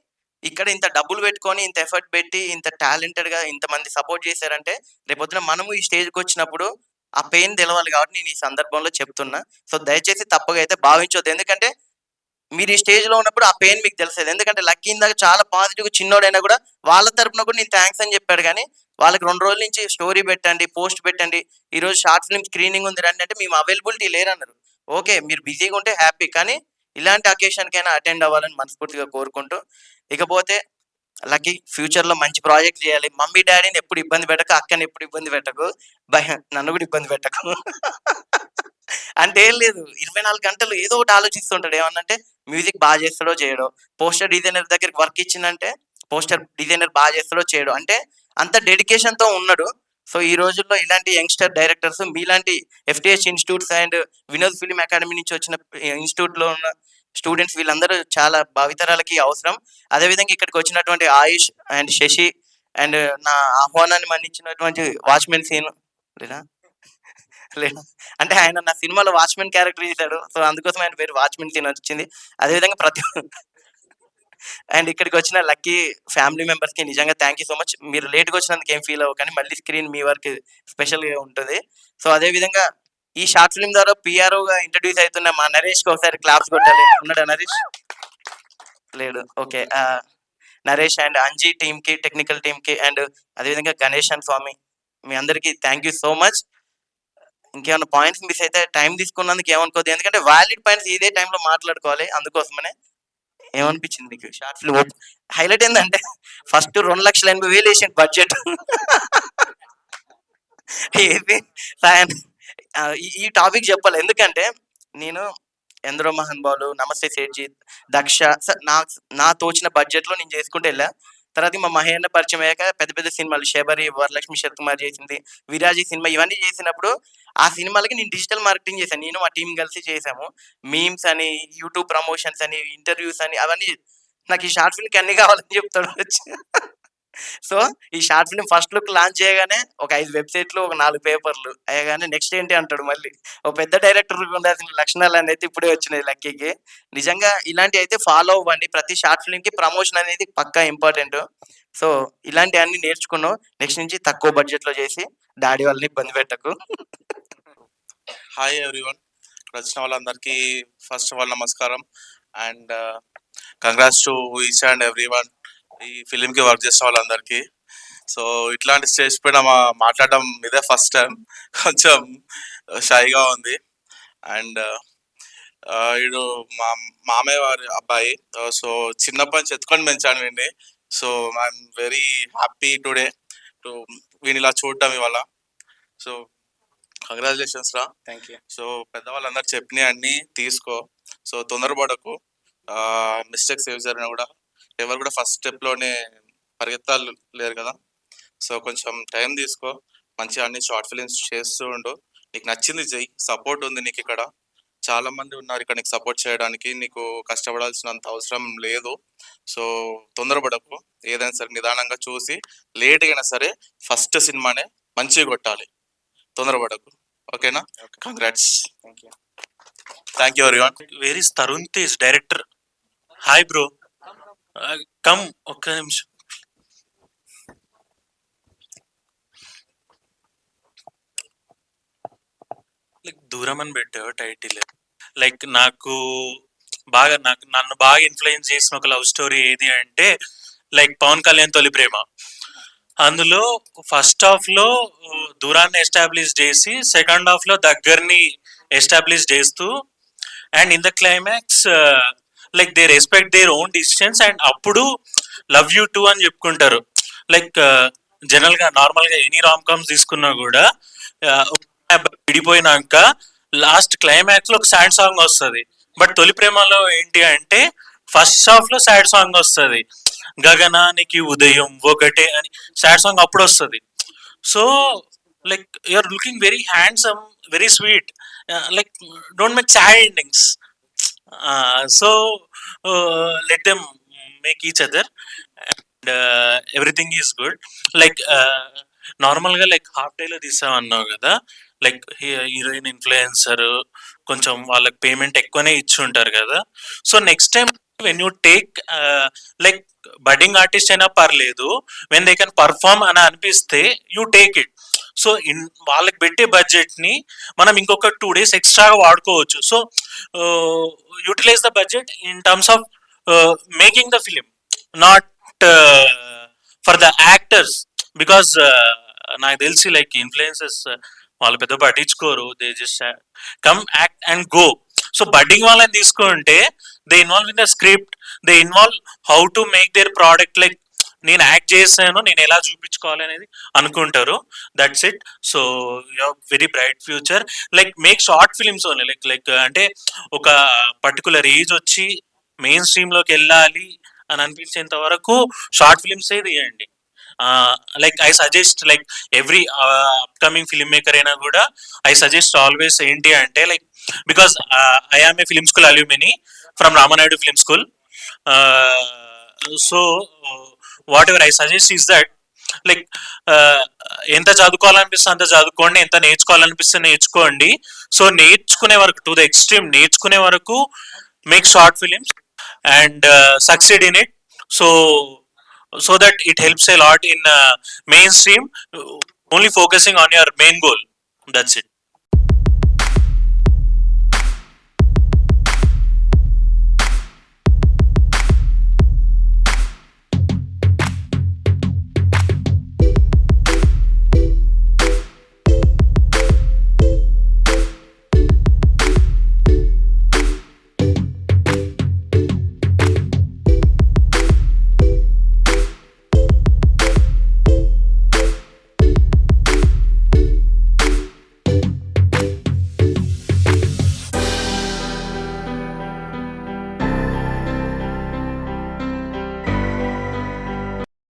ఇక్కడ ఇంత డబ్బులు పెట్టుకొని, ఇంత ఎఫర్ట్ పెట్టి, ఇంత టాలెంటెడ్‌గా ఇంతమంది సపోర్ట్ చేశారంటే రేపొద్దున మనము ఈ స్టేజ్‌కొచ్చినప్పుడు ఆ పెయిన్ తెలవాలి కాబట్టి నేను ఈ సందర్భంలో చెప్తున్నా. సో, దయచేసి తప్పుగా అయితే భావించొద్దు. ఎందుకంటే మీరు ఈ స్టేజ్‌లో ఉన్నప్పుడు ఆ పెయిన్ మీకు తెలుస్తది. ఎందుకంటే లక్కీ ఇందాక చాలా పాజిటివ్‌గా చిన్నోడైనా కూడా వాళ్ళ తరపున కూడా నేను థాంక్స్ అని చెప్పాడు గానీ, వాళ్ళకి 2 రోజుల నుంచి స్టోరీ పెట్టండి, పోస్ట్ పెట్టండి. ఈరోజు షార్ట్ ఫిల్మ్ స్క్రీనింగ్ ఉంది రండి అంటే మేము అవైలబిలిటీ లేరన్నారు. ఓకే. మీరు బిజీగా ఉంటే హ్యాపీ. కానీ ఇలాంటి అకేషన్‌కైనా అటెండ్ అవ్వాలని మనస్ఫూర్తిగా కోరుకుంటూ, ఇకపోతే లక్కీ ఫ్యూచర్‌లో మంచి ప్రాజెక్ట్ చేయాలి. మమ్మీ, డ్యాడీని ఎప్పుడు ఇబ్బంది పెట్టకు. అక్కని ఎప్పుడు ఇబ్బంది పెట్టకు. నన్ను కూడా ఇబ్బంది పెట్టకు. అంటే ఏం లేదు. 24 గంటలు ఏదో ఒకటి ఆలోచిస్తుంటాడు. ఏమన్నంటే మ్యూజిక్ బాగా చేస్తాడో చేయడో, పోస్టర్ డిజైనర్ దగ్గరికి వర్క్ ఇచ్చిందంటే పోస్టర్ డిజైనర్ బాగా చేస్తాడో చేయడో. అంటే అంత డెడికేషన్‌తో ఉన్నాడు. సో ఈ రోజుల్లో ఇలాంటి యంగ్స్టర్ డైరెక్టర్స్ మీలాంటి FTH institutes and Vinod film academy నుంచి వచ్చిన ఇన్స్టిట్యూట్లో ఉన్న స్టూడెంట్స్ వీళ్ళందరూ చాలా భావితరాలకి అవసరం. అదేవిధంగా ఇక్కడికి వచ్చినటువంటి ఆయుష్ అండ్ శశి అండ్ నా ఆహ్వానాన్ని మన్నించినటువంటి వాచ్మెన్ సీన్ లేదా లేదా అంటే ఆయన నా సినిమాలో వాచ్మెన్ క్యారెక్టర్ చేశాడు. సో అందుకోసం ఆయన పేరు వాచ్మెన్ సీన్ వచ్చింది. అదేవిధంగా ప్రతి అండ్ ఇక్కడికి వచ్చిన లక్కీ ఫ్యామిలీ మెంబర్స్కి నిజంగా థ్యాంక్ యూ సో మచ్. మీరు లేట్గా వచ్చినందుకు ఏం ఫీల్ అవ్వకండి, మళ్ళీ స్క్రీన్ మీ వరకు స్పెషల్గా ఉంటుంది. సో అదేవిధంగా ఈ షార్ట్ ఫిల్మ్ ద్వారా పిఆర్ఓగా ఇంట్రడ్యూస్ అవుతున్న మా నరేష్కి ఒకసారి క్లాప్స్ కొట్టాలి. ఉన్నాడా నరేష్? లేడు. ఓకే. నరేష్ అండ్ అంజీ టీమ్కి, టెక్నికల్ టీమ్కి అండ్ అదేవిధంగా గణేష్ అండ్ స్వామి మీ అందరికీ థ్యాంక్ యూ సో మచ్. ఇంకేమైనా పాయింట్స్ మిస్ అయితే టైం తీసుకున్నందుకు ఏమనుకోద్దు, ఎందుకంటే వ్యాలిడ్ పాయింట్స్ ఇదే టైంలో మాట్లాడుకోవాలి. అందుకోసమనే ఏమనిపించింది మీకు షార్ట్ ఫిల్మ్? హైలైట్ ఏంటంటే ఫస్ట్ 2,80,000 వేసిండు బడ్జెట్. ఏది ఈ టాపిక్ చెప్పాలి, ఎందుకంటే నేను ఎందరో మహానుభావులు, నమస్తే సేట్జీ, దక్ష సార్ నా తోచిన బడ్జెట్లో నేను చేసుకుంటూ వెళ్ళా. తర్వాత మా మహేంద్ర పరిచయం అయ్యాక పెద్ద పెద్ద సినిమాలు శబరి, వరలక్ష్మి శరత్ కుమార్ చేసింది, విరాజీ సినిమా, ఇవన్నీ చేసినప్పుడు ఆ సినిమాలకి నేను డిజిటల్ మార్కెటింగ్ చేశాను. నేను మా టీం కలిసి చేసాము. మీమ్స్ అని, యూట్యూబ్ ప్రమోషన్స్ అని, ఇంటర్వ్యూస్ అని, అవన్నీ. నాకు ఈ షార్ట్ ఫిల్మ్కి అన్ని కావాలని చెప్తాడు వచ్చి. సో ఈ short film first look launch చేయగానే ఒక 5 వెబ్సైట్లు, ఒక 4 పేపర్లు అయ్యగానే నెక్స్ట్ ఏంటి అంటాడు. మళ్ళీ ఒక పెద్ద డైరెక్టర్ ఉండాల్సిన లక్షణాలు అనేది ఇప్పుడే వచ్చినాయి లక్కీకి. నిజంగా ఇలాంటివి అయితే ఫాలో అవ్వండి. ప్రతి షార్ట్ ఫిల్మ్కి ప్రమోషన్ అనేది పక్కా ఇంపార్టెంట్. సో ఇలాంటివన్నీ నేర్చుకున్నావు. నెక్స్ట్ నుంచి తక్కువ బడ్జెట్లో చేసి డాడీ వాళ్ళని ఇబ్బంది పెట్టకు. హాయ్ ఎవ్రీవన్, వచ్చిన వాళ్ళందరికీ ఫస్ట్ ఆఫ్ ఆల్ నమస్కారం and congrats to each and everyone ఈ ఫిలింకి వర్క్ చేసిన వాళ్ళందరికీ. సో ఇట్లాంటి స్టేజ్ పైన మాట్లాడడం ఇదే ఫస్ట్ టైం, కొంచెం షైగా ఉంది. అండ్ వీడు మా మామయ్య వారి అబ్బాయి. సో చిన్నప్పటి నుంచి ఎత్తుకొని పెంచాను వీడిని. So I'm very happy today to వీని ఇలా చూడటం ఇవాళ. సో కంగ్రాచులేషన్స్ రా. Thank you. సో పెద్దవాళ్ళందరూ చెప్పినవి అన్నీ తీసుకో. సో తొందరపడకు, మిస్టేక్స్ ఏవి జరిగినా కూడా ఎవరు కూడా ఫస్ట్ స్టెప్లోనే పరిగెత్తాలు లేరు కదా. సో కొంచెం టైం తీసుకో, మంచిగా అన్ని షార్ట్ ఫిలిమ్స్ చేస్తూ ఉండు. నీకు నచ్చింది చెయ్యి, సపోర్ట్ ఉంది నీకు. ఇక్కడ చాలా మంది ఉన్నారు ఇక్కడ నీకు సపోర్ట్ చేయడానికి, నీకు కష్టపడాల్సినంత అవసరం లేదు. సో తొందరపడకు, ఏదైనా సరే నిదానంగా చూసి లేట్గా అయినా సరే ఫస్ట్ సినిమానే మంచిగా కొట్టాలి, తొందరపడకు. ఓకేనా? Congrats. Thank you everyone. Where is Tarun Tej director? Hi bro, come ఒక్క నిమిషం. లైక్ దూరం అని పెట్టావు టైటిల్. లైక్ నన్ను బాగా ఇన్ఫ్లుయెన్స్ చేసిన ఒక లవ్ స్టోరీ ఏది అంటే లైక్ పవన్ కళ్యాణ్ తొలి ప్రేమ. అందులో ఫస్ట్ హాఫ్ లో దూరాన్ని ఎస్టాబ్లిష్ చేసి సెకండ్ హాఫ్ లో దగ్గరని ఎస్టాబ్లిష్ చేస్తూ and in the climax like they respect their own decisions and అప్పుడు లవ్ యూ టూ అని చెప్పుకుంటారు. లైక్ జనరల్ గా నార్మల్ గా ఎనీ రామ్ కామ్స్ తీసుకున్నా కూడా విడిపోయినాక లాస్ట్ క్లైమాక్స్ లో ఒక సాడ్ సాంగ్ వస్తుంది. బట్ తొలి ప్రేమలో ఏంటి అంటే ఫస్ట్ హాఫ్ లో సాడ్ సాంగ్ వస్తుంది, గగనానికి ఉదయం ఒకటే అని సాడ్ సాంగ్ అప్పుడు వస్తుంది. So like you are looking very handsome, very sweet, like don't make sad endings. So let them make each other and everything is good. Like నార్మల్గా like half డేలో తీసామన్నావు కదా, లైక్ హీరోయిన్ ఇన్ఫ్లుయెన్సర్ కొంచెం వాళ్ళకి payment ఎక్కువనే ఇచ్చి ఉంటారు కదా. So next time when you take like budding artist అయినా పర్లేదు, వెన్ దే కెన్ పర్ఫార్మ్ అని అనిపిస్తే యూ టేక్ ఇట్. సో వాళ్ళకి పెట్టే బడ్జెట్ని మనం ఇంకొక 2 days ఎక్స్ట్రాగా వాడుకోవచ్చు. So utilize the budget in terms of making the film, not for the actors. Because నాకు తెలిసి లైక్ ఇన్ఫ్లుయెన్సెస్ వాళ్ళు పెద్ద పట్టించుకోరు, they just come act and go. So budding వాళ్ళని తీసుకుంటే they involve in the script, they involve how to make their product. Like నేను act చేశాను, నేను ఎలా చూపించుకోవాలి అనేది అనుకుంటారు. That's it. So you have very bright future. Like make short films only. Like అంటే ఒక పర్టికులర్ ఏజ్ వచ్చి మెయిన్ స్ట్రీమ్ లోకి వెళ్ళాలి అని అనిపించేంత వరకు షార్ట్ ఫిలిమ్సే తీయండి. Like I suggest like every upcoming film maker అయినా కూడా ఐ సజెస్ట్ ఆల్వేస్ ఏంటి అంటే like because I am a film school alumni from Ramanaidu film school. So whatever I suggest is that like ఎంత చదువుకోవాలనిపిస్తే అంత చదువుకోండి, ఎంత నేర్చుకోవాలనిపిస్తే నేర్చుకోండి. సో నేర్చుకునే వరకు టు ద ఎక్స్ట్రీమ్ నేర్చుకునే వరకు make short films and succeed in it. So that it helps a lot in mainstream, only focusing on your main goal. That's it.